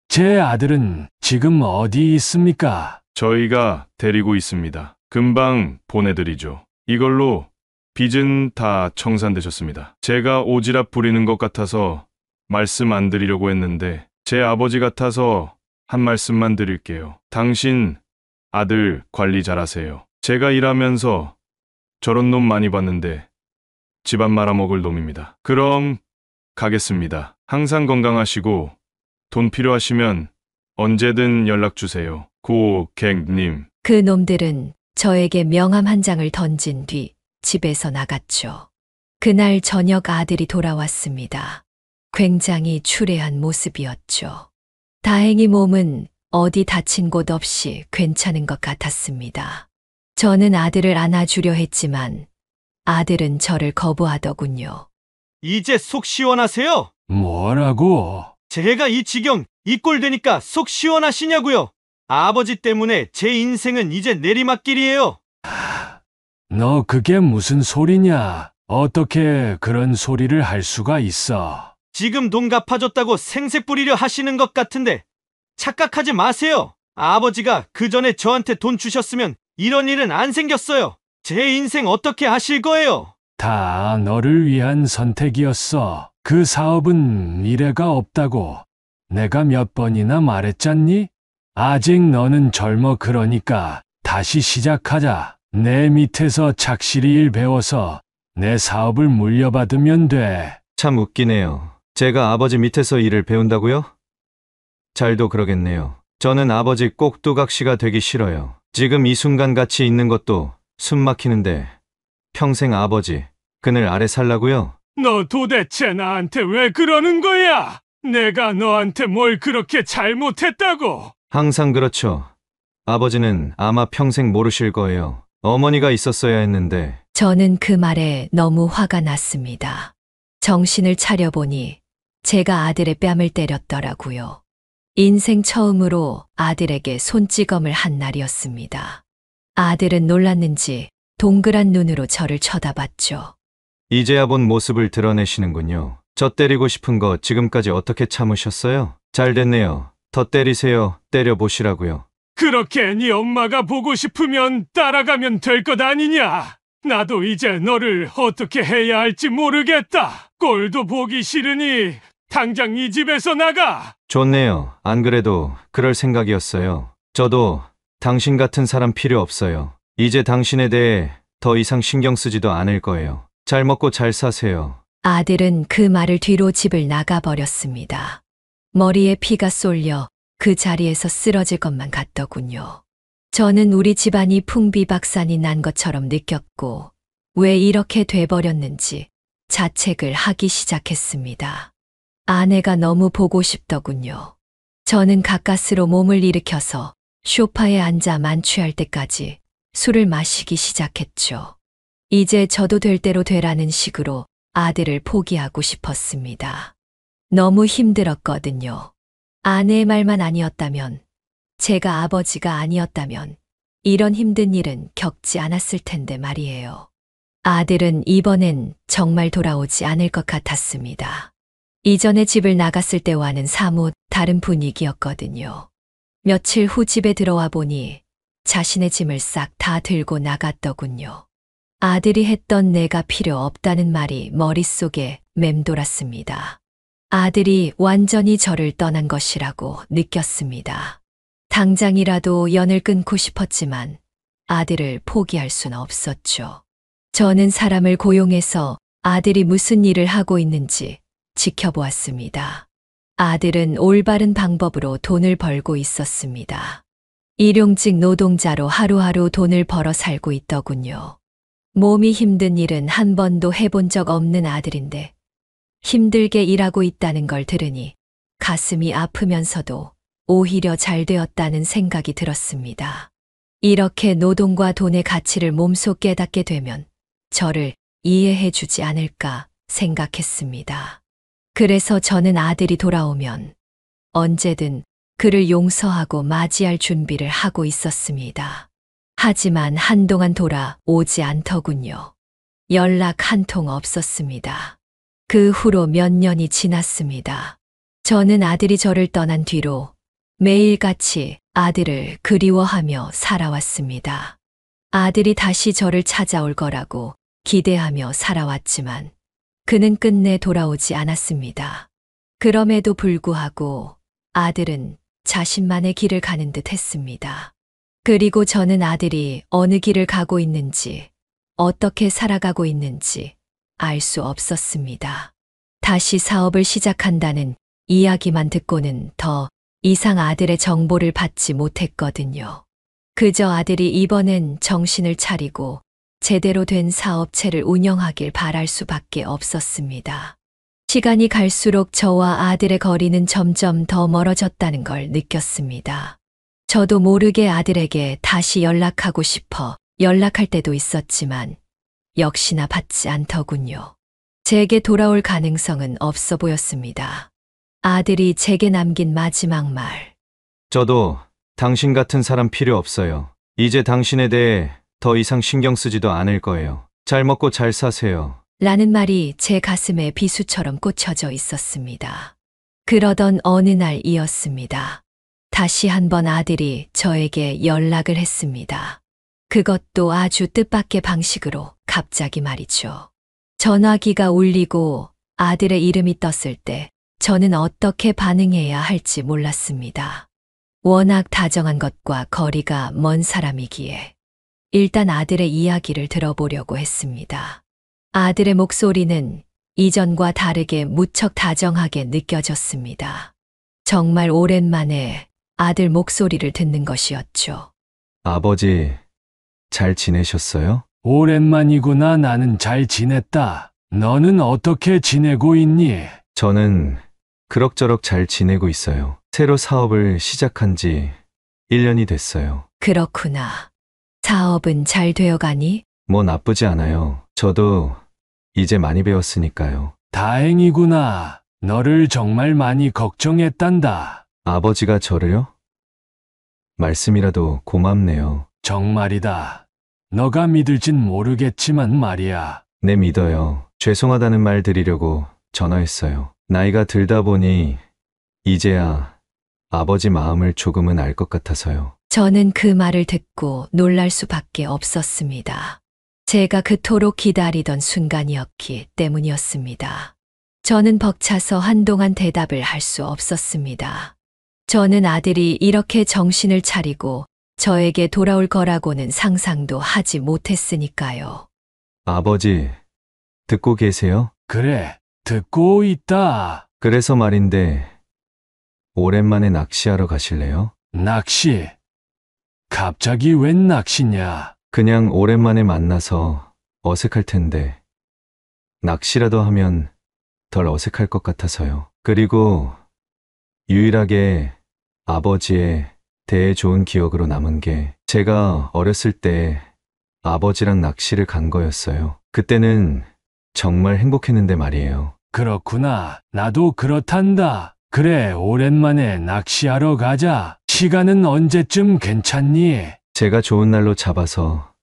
제 아들은 지금 어디 있습니까? 저희가 데리고 있습니다. 금방 보내드리죠. 이걸로 빚은 다 청산되셨습니다. 제가 오지랖 부리는 것 같아서 말씀 안 드리려고 했는데 제 아버지 같아서 한 말씀만 드릴게요. 당신 아들 관리 잘하세요. 제가 일하면서 저런 놈 많이 봤는데 집안 말아먹을 놈입니다. 그럼 가겠습니다. 항상 건강하시고 돈 필요하시면 언제든 연락 주세요. 고객님. 그 놈들은 저에게 명함 한 장을 던진 뒤 집에서 나갔죠. 그날 저녁 아들이 돌아왔습니다. 굉장히 추레한 모습이었죠. 다행히 몸은 어디 다친 곳 없이 괜찮은 것 같았습니다. 저는 아들을 안아주려 했지만 아들은 저를 거부하더군요. 이제 속 시원하세요? 뭐라고? 제가 이 지경, 이 꼴 되니까 속 시원하시냐고요? 아버지 때문에 제 인생은 이제 내리막길이에요. 너 그게 무슨 소리냐? 어떻게 그런 소리를 할 수가 있어? 지금 돈 갚아줬다고 생색 부리려 하시는 것 같은데 착각하지 마세요. 아버지가 그 전에 저한테 돈 주셨으면 이런 일은 안 생겼어요. 제 인생 어떻게 하실 거예요? 다 너를 위한 선택이었어. 그 사업은 미래가 없다고 내가 몇 번이나 말했잖니? 아직 너는 젊어 그러니까 다시 시작하자. 내 밑에서 착실히 일 배워서 내 사업을 물려받으면 돼. 참 웃기네요. 제가 아버지 밑에서 일을 배운다고요? 잘도 그러겠네요. 저는 아버지 꼭두각시가 되기 싫어요. 지금 이 순간 같이 있는 것도 숨 막히는데 평생 아버지 그늘 아래 살라고요? 너 도대체 나한테 왜 그러는 거야? 내가 너한테 뭘 그렇게 잘못했다고? 항상 그렇죠. 아버지는 아마 평생 모르실 거예요. 어머니가 있었어야 했는데. 저는 그 말에 너무 화가 났습니다. 정신을 차려보니 제가 아들의 뺨을 때렸더라고요. 인생 처음으로 아들에게 손찌검을 한 날이었습니다. 아들은 놀랐는지 동그란 눈으로 저를 쳐다봤죠. 이제야 본 모습을 드러내시는군요. 저 때리고 싶은 거 지금까지 어떻게 참으셨어요? 잘 됐네요. 더 때리세요. 때려보시라고요. 그렇게 네 엄마가 보고 싶으면 따라가면 될 것 아니냐? 나도 이제 너를 어떻게 해야 할지 모르겠다. 꼴도 보기 싫으니 당장 이 집에서 나가. 좋네요. 안 그래도 그럴 생각이었어요. 저도 당신 같은 사람 필요 없어요. 이제 당신에 대해 더 이상 신경 쓰지도 않을 거예요. 잘 먹고 잘 사세요. 아들은 그 말을 뒤로 집을 나가버렸습니다. 머리에 피가 쏠려 그 자리에서 쓰러질 것만 같더군요. 저는 우리 집안이 풍비박산이 난 것처럼 느꼈고 왜 이렇게 돼버렸는지 자책을 하기 시작했습니다. 아내가 너무 보고 싶더군요. 저는 가까스로 몸을 일으켜서 소파에 앉아 만취할 때까지 술을 마시기 시작했죠. 이제 저도 될 대로 되라는 식으로 아들을 포기하고 싶었습니다. 너무 힘들었거든요. 아내의 말만 아니었다면, 제가 아버지가 아니었다면 이런 힘든 일은 겪지 않았을 텐데 말이에요. 아들은 이번엔 정말 돌아오지 않을 것 같았습니다. 이전에 집을 나갔을 때와는 사뭇 다른 분위기였거든요. 며칠 후 집에 들어와 보니 자신의 짐을 싹 다 들고 나갔더군요. 아들이 했던 내가 필요 없다는 말이 머릿속에 맴돌았습니다. 아들이 완전히 저를 떠난 것이라고 느꼈습니다. 당장이라도 연을 끊고 싶었지만 아들을 포기할 수는 없었죠. 저는 사람을 고용해서 아들이 무슨 일을 하고 있는지 지켜보았습니다. 아들은 올바른 방법으로 돈을 벌고 있었습니다. 일용직 노동자로 하루하루 돈을 벌어 살고 있더군요. 몸이 힘든 일은 한 번도 해본 적 없는 아들인데 힘들게 일하고 있다는 걸 들으니 가슴이 아프면서도 오히려 잘 되었다는 생각이 들었습니다. 이렇게 노동과 돈의 가치를 몸소 깨닫게 되면 저를 이해해 주지 않을까 생각했습니다. 그래서 저는 아들이 돌아오면 언제든 그를 용서하고 맞이할 준비를 하고 있었습니다. 하지만 한동안 돌아오지 않더군요. 연락 한 통 없었습니다. 그 후로 몇 년이 지났습니다. 저는 아들이 저를 떠난 뒤로 매일같이 아들을 그리워하며 살아왔습니다. 아들이 다시 저를 찾아올 거라고 기대하며 살아왔지만 그는 끝내 돌아오지 않았습니다. 그럼에도 불구하고 아들은 자신만의 길을 가는 듯 했습니다. 그리고 저는 아들이 어느 길을 가고 있는지, 어떻게 살아가고 있는지 알 수 없었습니다. 다시 사업을 시작한다는 이야기만 듣고는 더 이상 아들의 정보를 받지 못했거든요. 그저 아들이 이번엔 정신을 차리고 제대로 된 사업체를 운영하길 바랄 수밖에 없었습니다. 시간이 갈수록 저와 아들의 거리는 점점 더 멀어졌다는 걸 느꼈습니다. 저도 모르게 아들에게 다시 연락하고 싶어 연락할 때도 있었지만 역시나 받지 않더군요. 제게 돌아올 가능성은 없어 보였습니다. 아들이 제게 남긴 마지막 말. 저도 당신 같은 사람 필요 없어요. 이제 당신에 대해 더 이상 신경 쓰지도 않을 거예요. 잘 먹고 잘 사세요. 라는 말이 제 가슴에 비수처럼 꽂혀져 있었습니다. 그러던 어느 날이었습니다. 다시 한번 아들이 저에게 연락을 했습니다. 그것도 아주 뜻밖의 방식으로 갑자기 말이죠. 전화기가 울리고 아들의 이름이 떴을 때 저는 어떻게 반응해야 할지 몰랐습니다. 워낙 다정한 것과 거리가 먼 사람이기에 일단 아들의 이야기를 들어보려고 했습니다. 아들의 목소리는 이전과 다르게 무척 다정하게 느껴졌습니다. 정말 오랜만에 아들 목소리를 듣는 것이었죠. 아버지, 잘 지내셨어요? 오랜만이구나. 나는 잘 지냈다. 너는 어떻게 지내고 있니? 저는 그럭저럭 잘 지내고 있어요. 새로 사업을 시작한 지 1년이 됐어요. 그렇구나. 사업은 잘 되어가니? 뭐 나쁘지 않아요. 저도 이제 많이 배웠으니까요. 다행이구나. 너를 정말 많이 걱정했단다. 아버지가 저를요? 말씀이라도 고맙네요. 정말이다. 너가 믿을진 모르겠지만 말이야. 네, 믿어요. 죄송하다는 말 드리려고 전화했어요. 나이가 들다 보니 이제야 아버지 마음을 조금은 알 것 같아서요. 저는 그 말을 듣고 놀랄 수밖에 없었습니다. 제가 그토록 기다리던 순간이었기 때문이었습니다. 저는 벅차서 한동안 대답을 할 수 없었습니다. 저는 아들이 이렇게 정신을 차리고 저에게 돌아올 거라고는 상상도 하지 못했으니까요. 아버지, 듣고 계세요? 그래, 듣고 있다. 그래서 말인데, 오랜만에 낚시하러 가실래요? 낚시. 갑자기 웬 낚시냐? 그냥 오랜만에 만나서 어색할 텐데, 낚시라도 하면 덜 어색할 것 같아서요. 그리고 유일하게 아버지의 대해 좋은 기억으로 남은 게 제가 어렸을 때 아버지랑 낚시를 간 거였어요. 그때는 정말 행복했는데 말이에요. 그렇구나. 나도 그렇단다. 그래, 오랜만에 낚시하러 가자. 시간은 언제쯤 괜찮니? 제가 좋은 날로 잡아서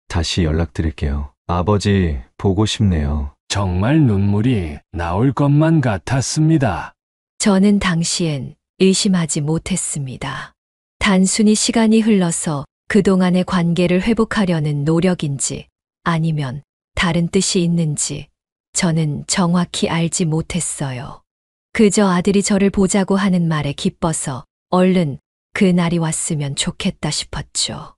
다시 연락드릴게요. 아버지 보고 싶네요. 정말 눈물이 나올 것만 같았습니다. 저는 당시엔 의심하지 못했습니다. 단순히 시간이 흘러서 그동안의 관계를 회복하려는 노력인지 아니면 다른 뜻이 있는지 저는 정확히 알지 못했어요. 그저 아들이 저를 보자고 하는 말에 기뻐서 얼른 그날이 왔으면 좋겠다 싶었죠.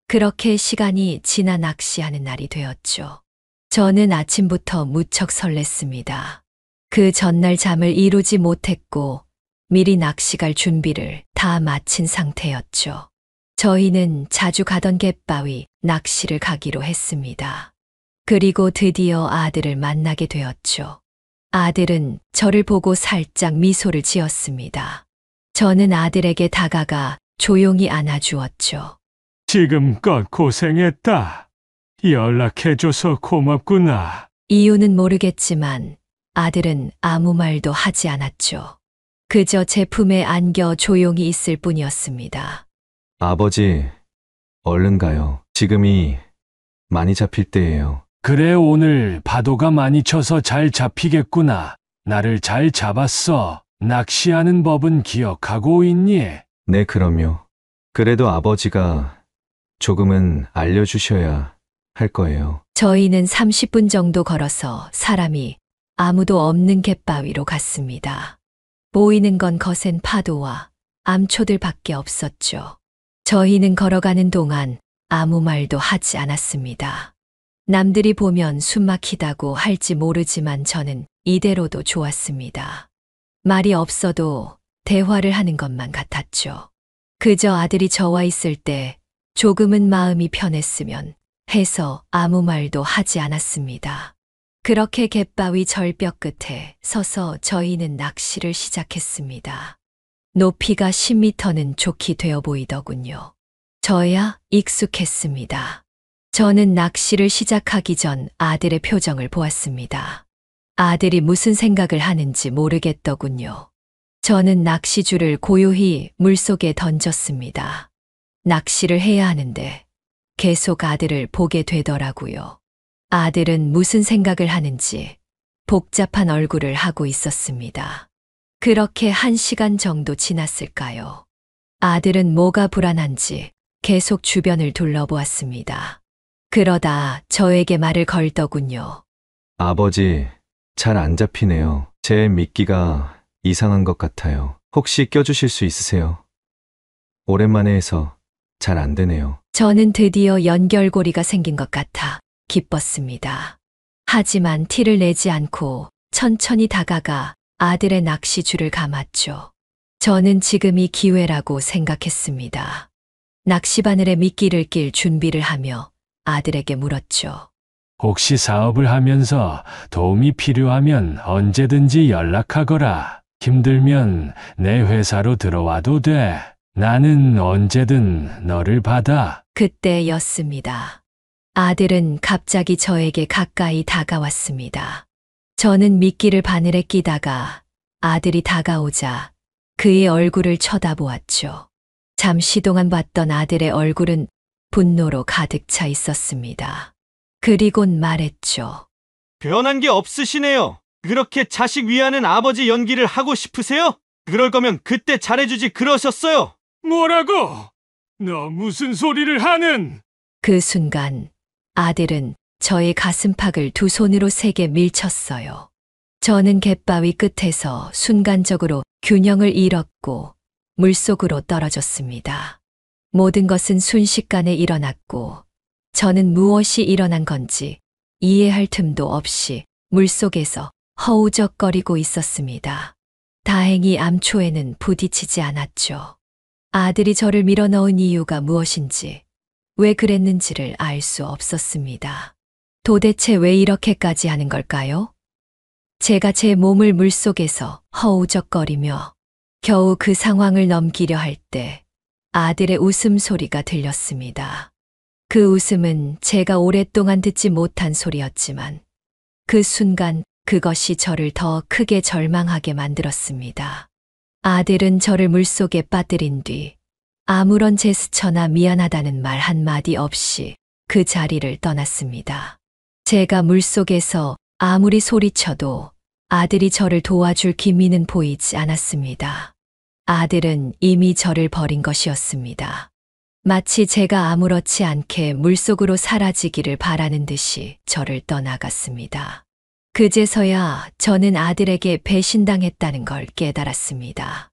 그렇게 시간이 지나 낚시하는 날이 되었죠. 저는 아침부터 무척 설렜습니다. 그 전날 잠을 이루지 못했고 미리 낚시 갈 준비를 다 마친 상태였죠. 저희는 자주 가던 갯바위 낚시를 가기로 했습니다. 그리고 드디어 아들을 만나게 되었죠. 아들은 저를 보고 살짝 미소를 지었습니다. 저는 아들에게 다가가 조용히 안아주었죠. 지금껏 고생했다. 연락해줘서 고맙구나. 이유는 모르겠지만 아들은 아무 말도 하지 않았죠. 그저 제 품에 안겨 조용히 있을 뿐이었습니다. 아버지, 얼른 가요. 지금이 많이 잡힐 때예요. 그래, 오늘 파도가 많이 쳐서 잘 잡히겠구나. 나를 잘 잡았어. 낚시하는 법은 기억하고 있니? 네, 그럼요. 그래도 아버지가 조금은 알려주셔야 할 거예요. 저희는 30분 정도 걸어서 사람이 아무도 없는 갯바위로 갔습니다. 보이는 건 거센 파도와 암초들밖에 없었죠. 저희는 걸어가는 동안 아무 말도 하지 않았습니다. 남들이 보면 숨막히다고 할지 모르지만 저는 이대로도 좋았습니다. 말이 없어도 대화를 하는 것만 같았죠. 그저 아들이 저와 있을 때 조금은 마음이 편했으면 해서 아무 말도 하지 않았습니다. 그렇게 갯바위 절벽 끝에 서서 저희는 낚시를 시작했습니다. 높이가 10m는 좋게 되어 보이더군요. 저야 익숙했습니다. 저는 낚시를 시작하기 전 아들의 표정을 보았습니다. 아들이 무슨 생각을 하는지 모르겠더군요. 저는 낚시줄을 고요히 물속에 던졌습니다. 낚시를 해야 하는데 계속 아들을 보게 되더라고요. 아들은 무슨 생각을 하는지 복잡한 얼굴을 하고 있었습니다. 그렇게 1시간 정도 지났을까요? 아들은 뭐가 불안한지 계속 주변을 둘러보았습니다. 그러다 저에게 말을 걸더군요. 아버지, 잘 안 잡히네요. 제 미끼가 이상한 것 같아요. 혹시 껴주실 수 있으세요? 오랜만에 해서 잘 안 되네요. 저는 드디어 연결고리가 생긴 것 같아 기뻤습니다. 하지만 티를 내지 않고 천천히 다가가 아들의 낚시줄을 감았죠. 저는 지금이 기회라고 생각했습니다. 낚시바늘에 미끼를 낄 준비를 하며 아들에게 물었죠. 혹시 사업을 하면서 도움이 필요하면 언제든지 연락하거라. 힘들면 내 회사로 들어와도 돼. 나는 언제든 너를 받아. 그때였습니다. 아들은 갑자기 저에게 가까이 다가왔습니다. 저는 미끼를 바늘에 끼다가 아들이 다가오자 그의 얼굴을 쳐다보았죠. 잠시 동안 봤던 아들의 얼굴은 분노로 가득 차 있었습니다. 그리곤 말했죠. 변한 게 없으시네요. 그렇게 자식 위하는 아버지 연기를 하고 싶으세요? 그럴 거면 그때 잘해주지 그러셨어요. 뭐라고? 너 무슨 소리를 하는? 그 순간 아들은 저의 가슴팍을 두 손으로 세게 밀쳤어요. 저는 갯바위 끝에서 순간적으로 균형을 잃었고 물속으로 떨어졌습니다. 모든 것은 순식간에 일어났고 저는 무엇이 일어난 건지 이해할 틈도 없이 물속에서 허우적거리고 있었습니다. 다행히 암초에는 부딪히지 않았죠. 아들이 저를 밀어넣은 이유가 무엇인지, 왜 그랬는지를 알 수 없었습니다. 도대체 왜 이렇게까지 하는 걸까요? 제가 제 몸을 물속에서 허우적거리며 겨우 그 상황을 넘기려 할 때 아들의 웃음소리가 들렸습니다. 그 웃음은 제가 오랫동안 듣지 못한 소리였지만 그 순간 그것이 저를 더 크게 절망하게 만들었습니다. 아들은 저를 물속에 빠뜨린 뒤 아무런 제스처나 미안하다는 말 한마디 없이 그 자리를 떠났습니다. 제가 물속에서 아무리 소리쳐도 아들이 저를 도와줄 기미는 보이지 않았습니다. 아들은 이미 저를 버린 것이었습니다. 마치 제가 아무렇지 않게 물속으로 사라지기를 바라는 듯이 저를 떠나갔습니다. 그제서야 저는 아들에게 배신당했다는 걸 깨달았습니다.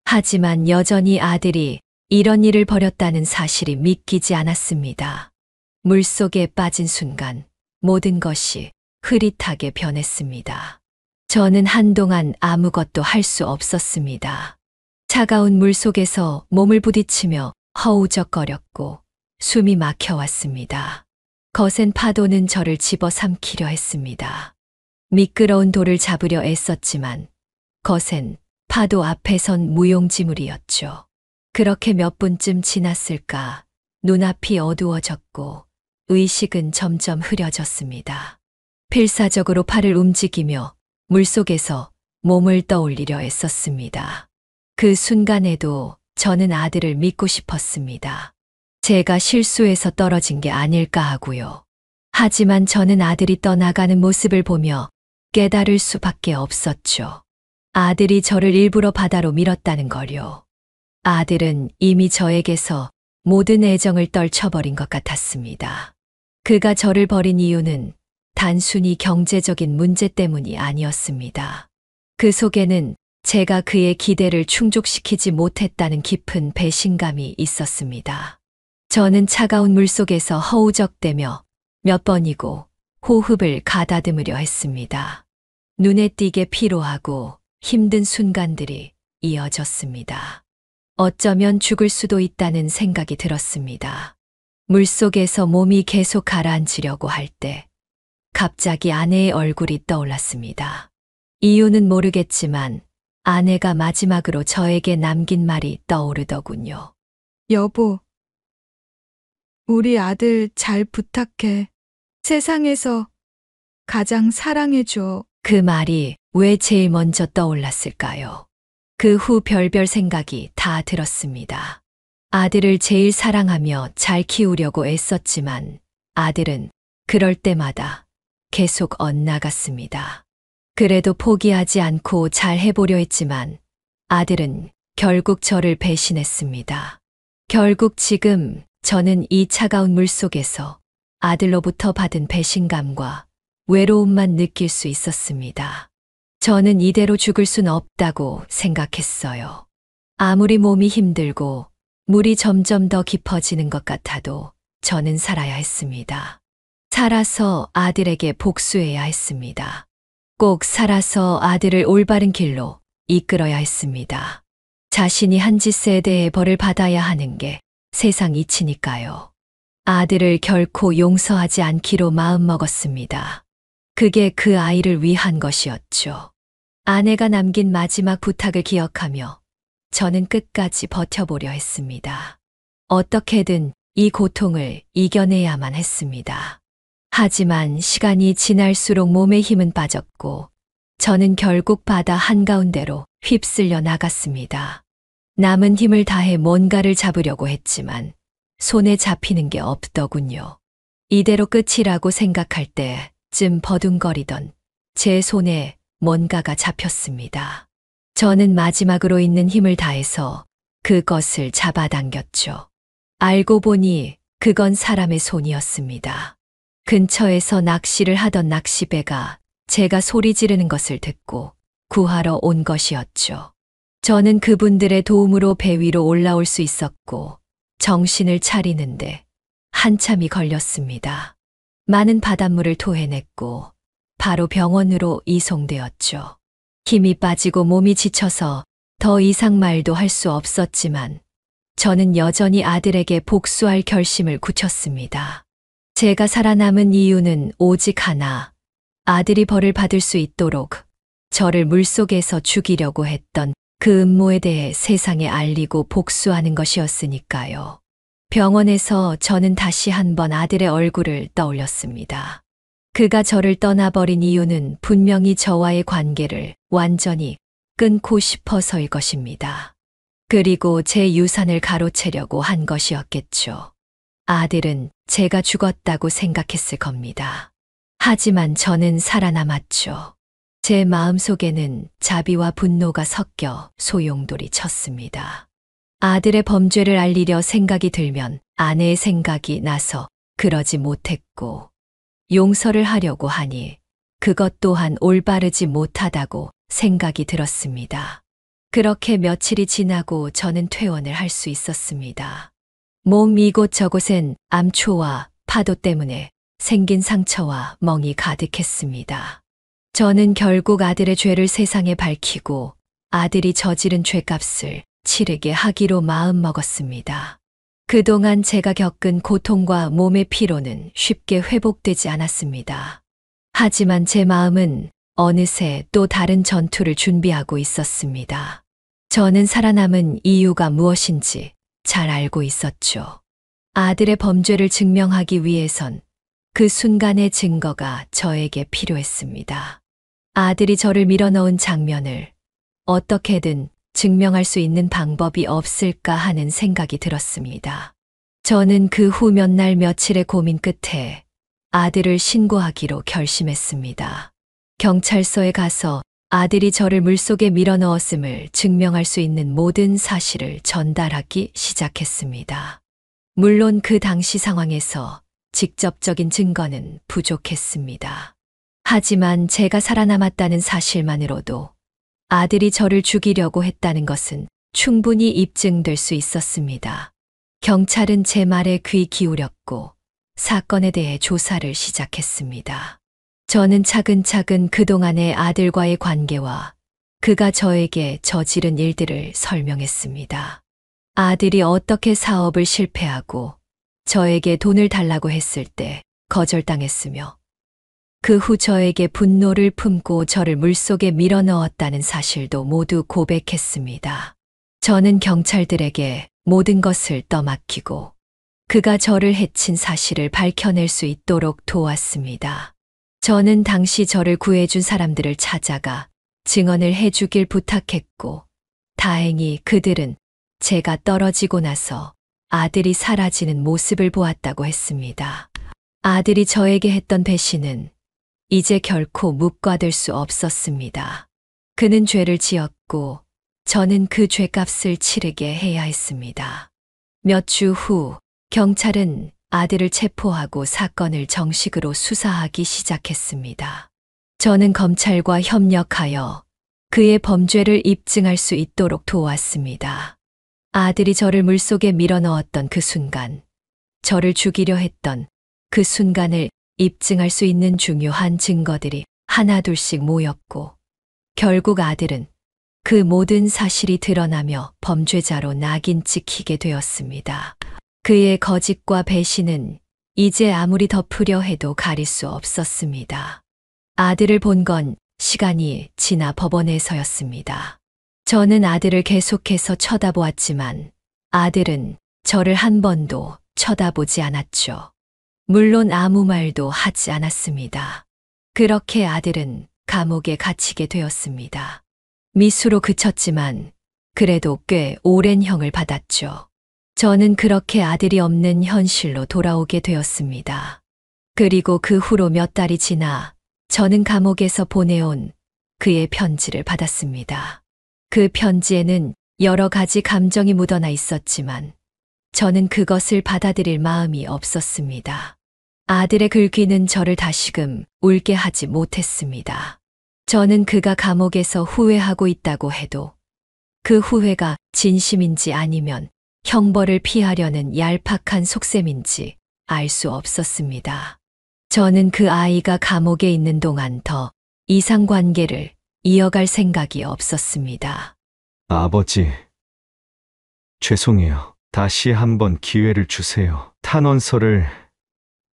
하지만 여전히 아들이 이런 일을 벌였다는 사실이 믿기지 않았습니다. 물속에 빠진 순간 모든 것이 흐릿하게 변했습니다. 저는 한동안 아무것도 할 수 없었습니다. 차가운 물속에서 몸을 부딪히며 허우적거렸고 숨이 막혀왔습니다. 거센 파도는 저를 집어삼키려 했습니다. 미끄러운 돌을 잡으려 애썼지만 거센 파도 앞에선 무용지물이었죠. 그렇게 몇 분쯤 지났을까 눈앞이 어두워졌고 의식은 점점 흐려졌습니다. 필사적으로 팔을 움직이며 물속에서 몸을 떠올리려 애썼습니다. 그 순간에도 저는 아들을 믿고 싶었습니다. 제가 실수해서 떨어진 게 아닐까 하고요. 하지만 저는 아들이 떠나가는 모습을 보며 깨달을 수밖에 없었죠. 아들이 저를 일부러 바다로 밀었다는 걸요. 아들은 이미 저에게서 모든 애정을 떨쳐버린 것 같았습니다. 그가 저를 버린 이유는 단순히 경제적인 문제 때문이 아니었습니다. 그 속에는 제가 그의 기대를 충족시키지 못했다는 깊은 배신감이 있었습니다. 저는 차가운 물속에서 허우적대며 몇 번이고 호흡을 가다듬으려 했습니다. 눈에 띄게 피로하고 힘든 순간들이 이어졌습니다. 어쩌면 죽을 수도 있다는 생각이 들었습니다. 물속에서 몸이 계속 가라앉으려고 할 때 갑자기 아내의 얼굴이 떠올랐습니다. 이유는 모르겠지만 아내가 마지막으로 저에게 남긴 말이 떠오르더군요. 여보, 우리 아들 잘 부탁해. 세상에서 가장 사랑해줘. 그 말이 왜 제일 먼저 떠올랐을까요? 그 후 별별 생각이 다 들었습니다. 아들을 제일 사랑하며 잘 키우려고 애썼지만 아들은 그럴 때마다 계속 엇나갔습니다. 그래도 포기하지 않고 잘 해보려 했지만 아들은 결국 저를 배신했습니다. 결국 지금 저는 이 차가운 물속에서 아들로부터 받은 배신감과 외로움만 느낄 수 있었습니다. 저는 이대로 죽을 순 없다고 생각했어요. 아무리 몸이 힘들고 물이 점점 더 깊어지는 것 같아도 저는 살아야 했습니다. 살아서 아들에게 복수해야 했습니다. 꼭 살아서 아들을 올바른 길로 이끌어야 했습니다. 자신이 한 짓에 대해 벌을 받아야 하는 게 세상 이치니까요. 아들을 결코 용서하지 않기로 마음먹었습니다. 그게 그 아이를 위한 것이었죠. 아내가 남긴 마지막 부탁을 기억하며 저는 끝까지 버텨보려 했습니다. 어떻게든 이 고통을 이겨내야만 했습니다. 하지만 시간이 지날수록 몸에 힘은 빠졌고 저는 결국 바다 한가운데로 휩쓸려 나갔습니다. 남은 힘을 다해 뭔가를 잡으려고 했지만 손에 잡히는 게 없더군요. 이대로 끝이라고 생각할 때쯤 버둥거리던 제 손에 뭔가가 잡혔습니다. 저는 마지막으로 있는 힘을 다해서 그것을 잡아당겼죠. 알고 보니 그건 사람의 손이었습니다. 근처에서 낚시를 하던 낚시배가 제가 소리 지르는 것을 듣고 구하러 온 것이었죠. 저는 그분들의 도움으로 배 위로 올라올 수 있었고 정신을 차리는데 한참이 걸렸습니다. 많은 바닷물을 토해냈고 바로 병원으로 이송되었죠. 힘이 빠지고 몸이 지쳐서 더 이상 말도 할 수 없었지만 저는 여전히 아들에게 복수할 결심을 굳혔습니다. 제가 살아남은 이유는 오직 하나, 아들이 벌을 받을 수 있도록 저를 물속에서 죽이려고 했던 그 음모에 대해 세상에 알리고 복수하는 것이었으니까요. 병원에서 저는 다시 한번 아들의 얼굴을 떠올렸습니다. 그가 저를 떠나버린 이유는 분명히 저와의 관계를 완전히 끊고 싶어서일 것입니다. 그리고 제 유산을 가로채려고 한 것이었겠죠. 아들은 제가 죽었다고 생각했을 겁니다. 하지만 저는 살아남았죠. 제 마음속에는 자비와 분노가 섞여 소용돌이 쳤습니다. 아들의 범죄를 알리려 생각이 들면 아내의 생각이 나서 그러지 못했고, 용서를 하려고 하니 그것 또한 올바르지 못하다고 생각이 들었습니다. 그렇게 며칠이 지나고 저는 퇴원을 할 수 있었습니다. 몸 이곳저곳엔 암초와 파도 때문에 생긴 상처와 멍이 가득했습니다. 저는 결국 아들의 죄를 세상에 밝히고 아들이 저지른 죄값을 치르게 하기로 마음먹었습니다. 그동안 제가 겪은 고통과 몸의 피로는 쉽게 회복되지 않았습니다. 하지만 제 마음은 어느새 또 다른 전투를 준비하고 있었습니다. 저는 살아남은 이유가 무엇인지 잘 알고 있었죠. 아들의 범죄를 증명하기 위해선 그 순간의 증거가 저에게 필요했습니다. 아들이 저를 밀어넣은 장면을 어떻게든 증명할 수 있는 방법이 없을까 하는 생각이 들었습니다. 저는 그 후 몇 날 며칠의 고민 끝에 아들을 신고하기로 결심했습니다. 경찰서에 가서 아들이 저를 물속에 밀어넣었음을 증명할 수 있는 모든 사실을 전달하기 시작했습니다. 물론 그 당시 상황에서 직접적인 증거는 부족했습니다. 하지만 제가 살아남았다는 사실만으로도 아들이 저를 죽이려고 했다는 것은 충분히 입증될 수 있었습니다. 경찰은 제 말에 귀 기울였고 사건에 대해 조사를 시작했습니다. 저는 차근차근 그동안의 아들과의 관계와 그가 저에게 저지른 일들을 설명했습니다. 아들이 어떻게 사업을 실패하고 저에게 돈을 달라고 했을 때 거절당했으며 그 후 저에게 분노를 품고 저를 물속에 밀어넣었다는 사실도 모두 고백했습니다. 저는 경찰들에게 모든 것을 떠맡기고 그가 저를 해친 사실을 밝혀낼 수 있도록 도왔습니다. 저는 당시 저를 구해준 사람들을 찾아가 증언을 해주길 부탁했고, 다행히 그들은 제가 떨어지고 나서 아들이 사라지는 모습을 보았다고 했습니다. 아들이 저에게 했던 배신은 이제 결코 묵과될 수 없었습니다. 그는 죄를 지었고 저는 그 죄값을 치르게 해야 했습니다. 몇 주 후 경찰은 아들을 체포하고 사건을 정식으로 수사하기 시작했습니다. 저는 검찰과 협력하여 그의 범죄를 입증할 수 있도록 도왔습니다. 아들이 저를 물속에 밀어넣었던 그 순간, 저를 죽이려 했던 그 순간을 입증할 수 있는 중요한 증거들이 하나둘씩 모였고, 결국 아들은 그 모든 사실이 드러나며 범죄자로 낙인 찍히게 되었습니다. 그의 거짓과 배신은 이제 아무리 덮으려 해도 가릴 수 없었습니다. 아들을 본 건 시간이 지나 법원에서였습니다. 저는 아들을 계속해서 쳐다보았지만 아들은 저를 한 번도 쳐다보지 않았죠. 물론 아무 말도 하지 않았습니다. 그렇게 아들은 감옥에 갇히게 되었습니다. 미수로 그쳤지만 그래도 꽤 오랜 형을 받았죠. 저는 그렇게 아들이 없는 현실로 돌아오게 되었습니다. 그리고 그 후로 몇 달이 지나 저는 감옥에서 보내온 그의 편지를 받았습니다. 그 편지에는 여러 가지 감정이 묻어나 있었지만 저는 그것을 받아들일 마음이 없었습니다. 아들의 글귀는 저를 다시금 울게 하지 못했습니다. 저는 그가 감옥에서 후회하고 있다고 해도 그 후회가 진심인지 아니면 형벌을 피하려는 얄팍한 속셈인지 알 수 없었습니다. 저는 그 아이가 감옥에 있는 동안 더 이상 관계를 이어갈 생각이 없었습니다. 아버지, 죄송해요. 다시 한번 기회를 주세요. 탄원서를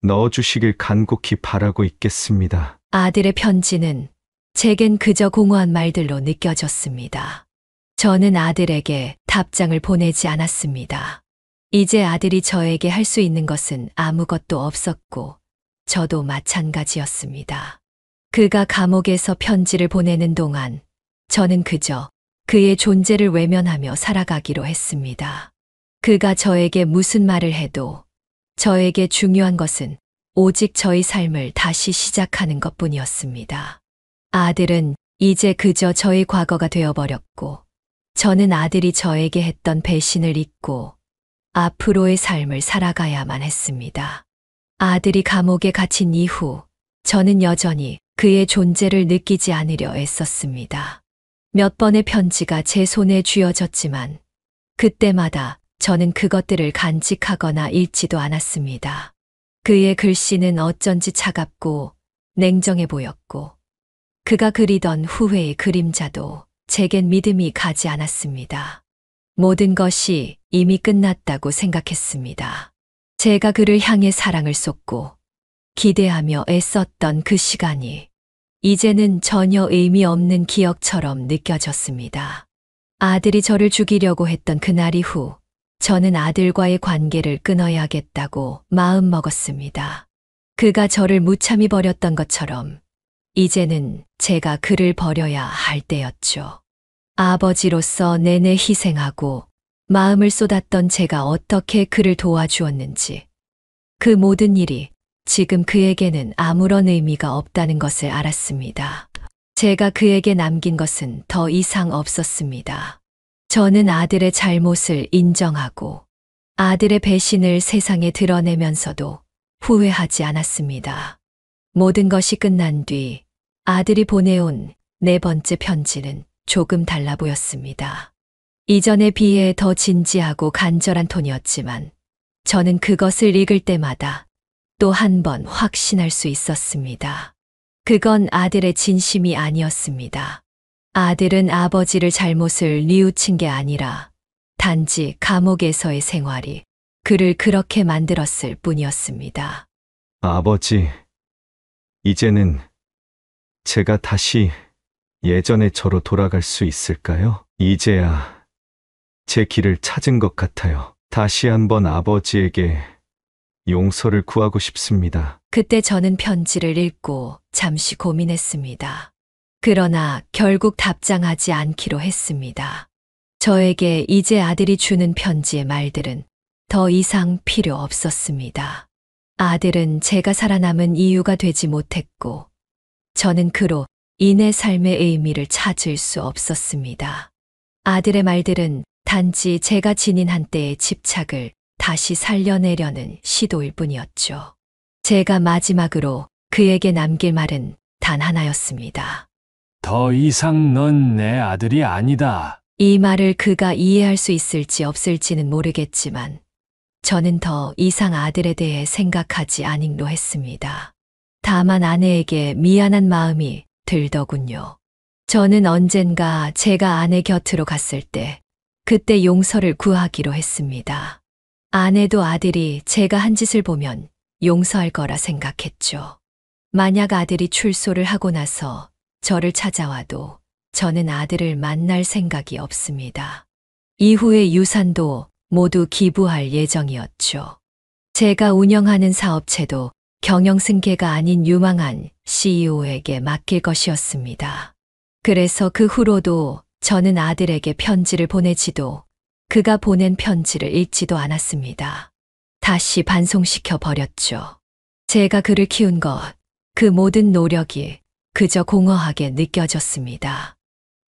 넣어주시길 간곡히 바라고 있겠습니다. 아들의 편지는 제겐 그저 공허한 말들로 느껴졌습니다. 저는 아들에게 답장을 보내지 않았습니다. 이제 아들이 저에게 할 수 있는 것은 아무것도 없었고, 저도 마찬가지였습니다. 그가 감옥에서 편지를 보내는 동안 저는 그저 그의 존재를 외면하며 살아가기로 했습니다. 그가 저에게 무슨 말을 해도 저에게 중요한 것은 오직 저의 삶을 다시 시작하는 것뿐이었습니다. 아들은 이제 그저 저의 과거가 되어버렸고, 저는 아들이 저에게 했던 배신을 잊고 앞으로의 삶을 살아가야만 했습니다. 아들이 감옥에 갇힌 이후 저는 여전히 그의 존재를 느끼지 않으려 애썼습니다. 몇 번의 편지가 제 손에 쥐어졌지만 그때마다 저는 그것들을 간직하거나 읽지도 않았습니다. 그의 글씨는 어쩐지 차갑고 냉정해 보였고, 그가 그리던 후회의 그림자도 제겐 믿음이 가지 않았습니다. 모든 것이 이미 끝났다고 생각했습니다. 제가 그를 향해 사랑을 쏟고 기대하며 애썼던 그 시간이 이제는 전혀 의미 없는 기억처럼 느껴졌습니다. 아들이 저를 죽이려고 했던 그날 이후 저는 아들과의 관계를 끊어야겠다고 마음먹었습니다. 그가 저를 무참히 버렸던 것처럼 이제는 제가 그를 버려야 할 때였죠. 아버지로서 내내 희생하고 마음을 쏟았던 제가 어떻게 그를 도와주었는지, 그 모든 일이 지금 그에게는 아무런 의미가 없다는 것을 알았습니다. 제가 그에게 남긴 것은 더 이상 없었습니다. 저는 아들의 잘못을 인정하고 아들의 배신을 세상에 드러내면서도 후회하지 않았습니다. 모든 것이 끝난 뒤 아들이 보내온 네 번째 편지는 조금 달라 보였습니다. 이전에 비해 더 진지하고 간절한 톤이었지만 저는 그것을 읽을 때마다 또 한 번 확신할 수 있었습니다. 그건 아들의 진심이 아니었습니다. 아들은 아버지를 잘못을 뉘우친 게 아니라 단지 감옥에서의 생활이 그를 그렇게 만들었을 뿐이었습니다. 아버지, 이제는 제가 다시 예전의 저로 돌아갈 수 있을까요? 이제야 제 길을 찾은 것 같아요. 다시 한번 아버지에게 용서를 구하고 싶습니다. 그때 저는 편지를 읽고 잠시 고민했습니다. 그러나 결국 답장하지 않기로 했습니다. 저에게 이제 아들이 주는 편지의 말들은 더 이상 필요 없었습니다. 아들은 제가 살아남은 이유가 되지 못했고, 저는 그로 인해 삶의 의미를 찾을 수 없었습니다. 아들의 말들은 단지 제가 지닌 한때의 집착을 다시 살려내려는 시도일 뿐이었죠. 제가 마지막으로 그에게 남길 말은 단 하나였습니다. 더 이상 넌 내 아들이 아니다. 이 말을 그가 이해할 수 있을지 없을지는 모르겠지만 저는 더 이상 아들에 대해 생각하지 않기로 했습니다. 다만 아내에게 미안한 마음이 들더군요. 저는 언젠가 제가 아내 곁으로 갔을 때 그때 용서를 구하기로 했습니다. 아내도 아들이 제가 한 짓을 보면 용서할 거라 생각했죠. 만약 아들이 출소를 하고 나서 저를 찾아와도 저는 아들을 만날 생각이 없습니다. 이후의 유산도 모두 기부할 예정이었죠. 제가 운영하는 사업체도 경영승계가 아닌 유망한 CEO에게 맡길 것이었습니다. 그래서 그 후로도 저는 아들에게 편지를 보내지도 그가 보낸 편지를 읽지도 않았습니다. 다시 반송시켜 버렸죠. 제가 그를 키운 것, 그 모든 노력이 그저 공허하게 느껴졌습니다.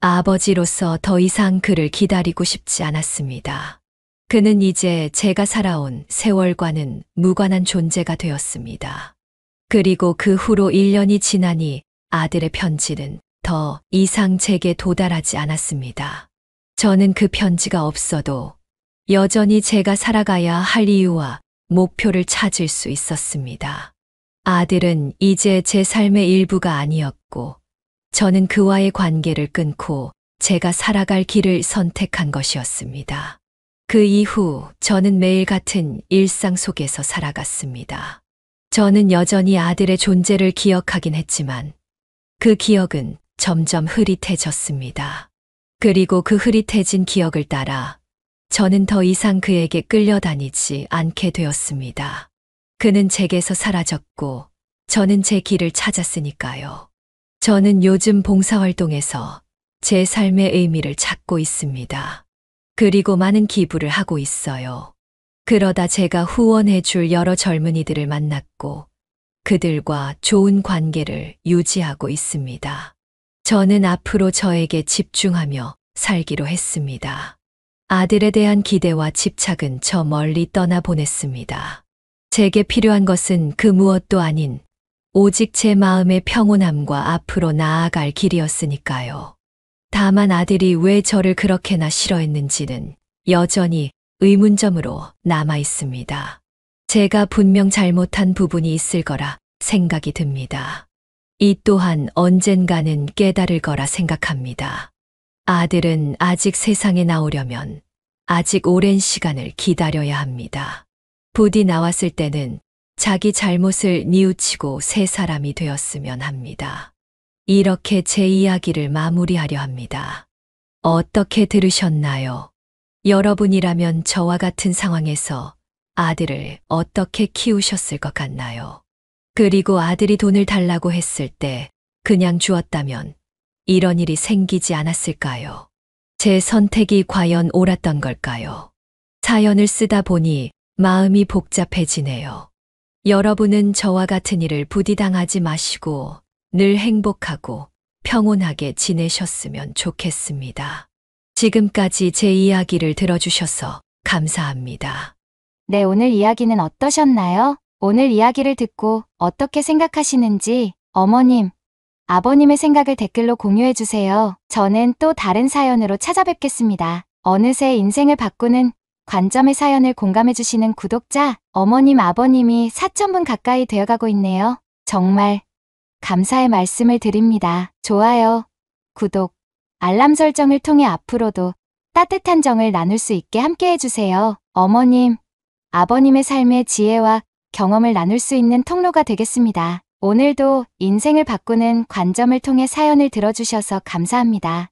아버지로서 더 이상 그를 기다리고 싶지 않았습니다. 그는 이제 제가 살아온 세월과는 무관한 존재가 되었습니다. 그리고 그 후로 1년이 지나니 아들의 편지는 더 이상 제게 도달하지 않았습니다. 저는 그 편지가 없어도 여전히 제가 살아가야 할 이유와 목표를 찾을 수 있었습니다. 아들은 이제 제 삶의 일부가 아니었고, 저는 그와의 관계를 끊고 제가 살아갈 길을 선택한 것이었습니다. 그 이후 저는 매일 같은 일상 속에서 살아갔습니다. 저는 여전히 아들의 존재를 기억하긴 했지만 그 기억은 점점 흐릿해졌습니다. 그리고 그 흐릿해진 기억을 따라 저는 더 이상 그에게 끌려다니지 않게 되었습니다. 그는 제게서 사라졌고 저는 제 길을 찾았으니까요. 저는 요즘 봉사활동에서 제 삶의 의미를 찾고 있습니다. 그리고 많은 기부를 하고 있어요. 그러다 제가 후원해 줄 여러 젊은이들을 만났고 그들과 좋은 관계를 유지하고 있습니다. 저는 앞으로 저에게 집중하며 살기로 했습니다. 아들에 대한 기대와 집착은 저 멀리 떠나보냈습니다. 제게 필요한 것은 그 무엇도 아닌 오직 제 마음의 평온함과 앞으로 나아갈 길이었으니까요. 다만 아들이 왜 저를 그렇게나 싫어했는지는 여전히 의문점으로 남아 있습니다. 제가 분명 잘못한 부분이 있을 거라 생각이 듭니다. 이 또한 언젠가는 깨달을 거라 생각합니다. 아들은 아직 세상에 나오려면 아직 오랜 시간을 기다려야 합니다. 부디 나왔을 때는 자기 잘못을 뉘우치고 새 사람이 되었으면 합니다. 이렇게 제 이야기를 마무리하려 합니다. 어떻게 들으셨나요? 여러분이라면 저와 같은 상황에서 아들을 어떻게 키우셨을 것 같나요? 그리고 아들이 돈을 달라고 했을 때 그냥 주었다면 이런 일이 생기지 않았을까요? 제 선택이 과연 옳았던 걸까요? 사연을 쓰다 보니 마음이 복잡해지네요. 여러분은 저와 같은 일을 부디 당하지 마시고 늘 행복하고 평온하게 지내셨으면 좋겠습니다. 지금까지 제 이야기를 들어주셔서 감사합니다. 네, 오늘 이야기는 어떠셨나요? 오늘 이야기를 듣고 어떻게 생각하시는지 어머님, 아버님의 생각을 댓글로 공유해주세요. 저는 또 다른 사연으로 찾아뵙겠습니다. 어느새 인생을 바꾸는 관점의 사연을 공감해주시는 구독자, 어머님, 아버님이 4,000분 가까이 되어가고 있네요. 정말 감사의 말씀을 드립니다. 좋아요, 구독, 알람 설정을 통해 앞으로도 따뜻한 정을 나눌 수 있게 함께 해주세요. 어머님, 아버님의 삶의 지혜와 경험을 나눌 수 있는 통로가 되겠습니다. 오늘도 인생을 바꾸는 관점을 통해 사연을 들어주셔서 감사합니다.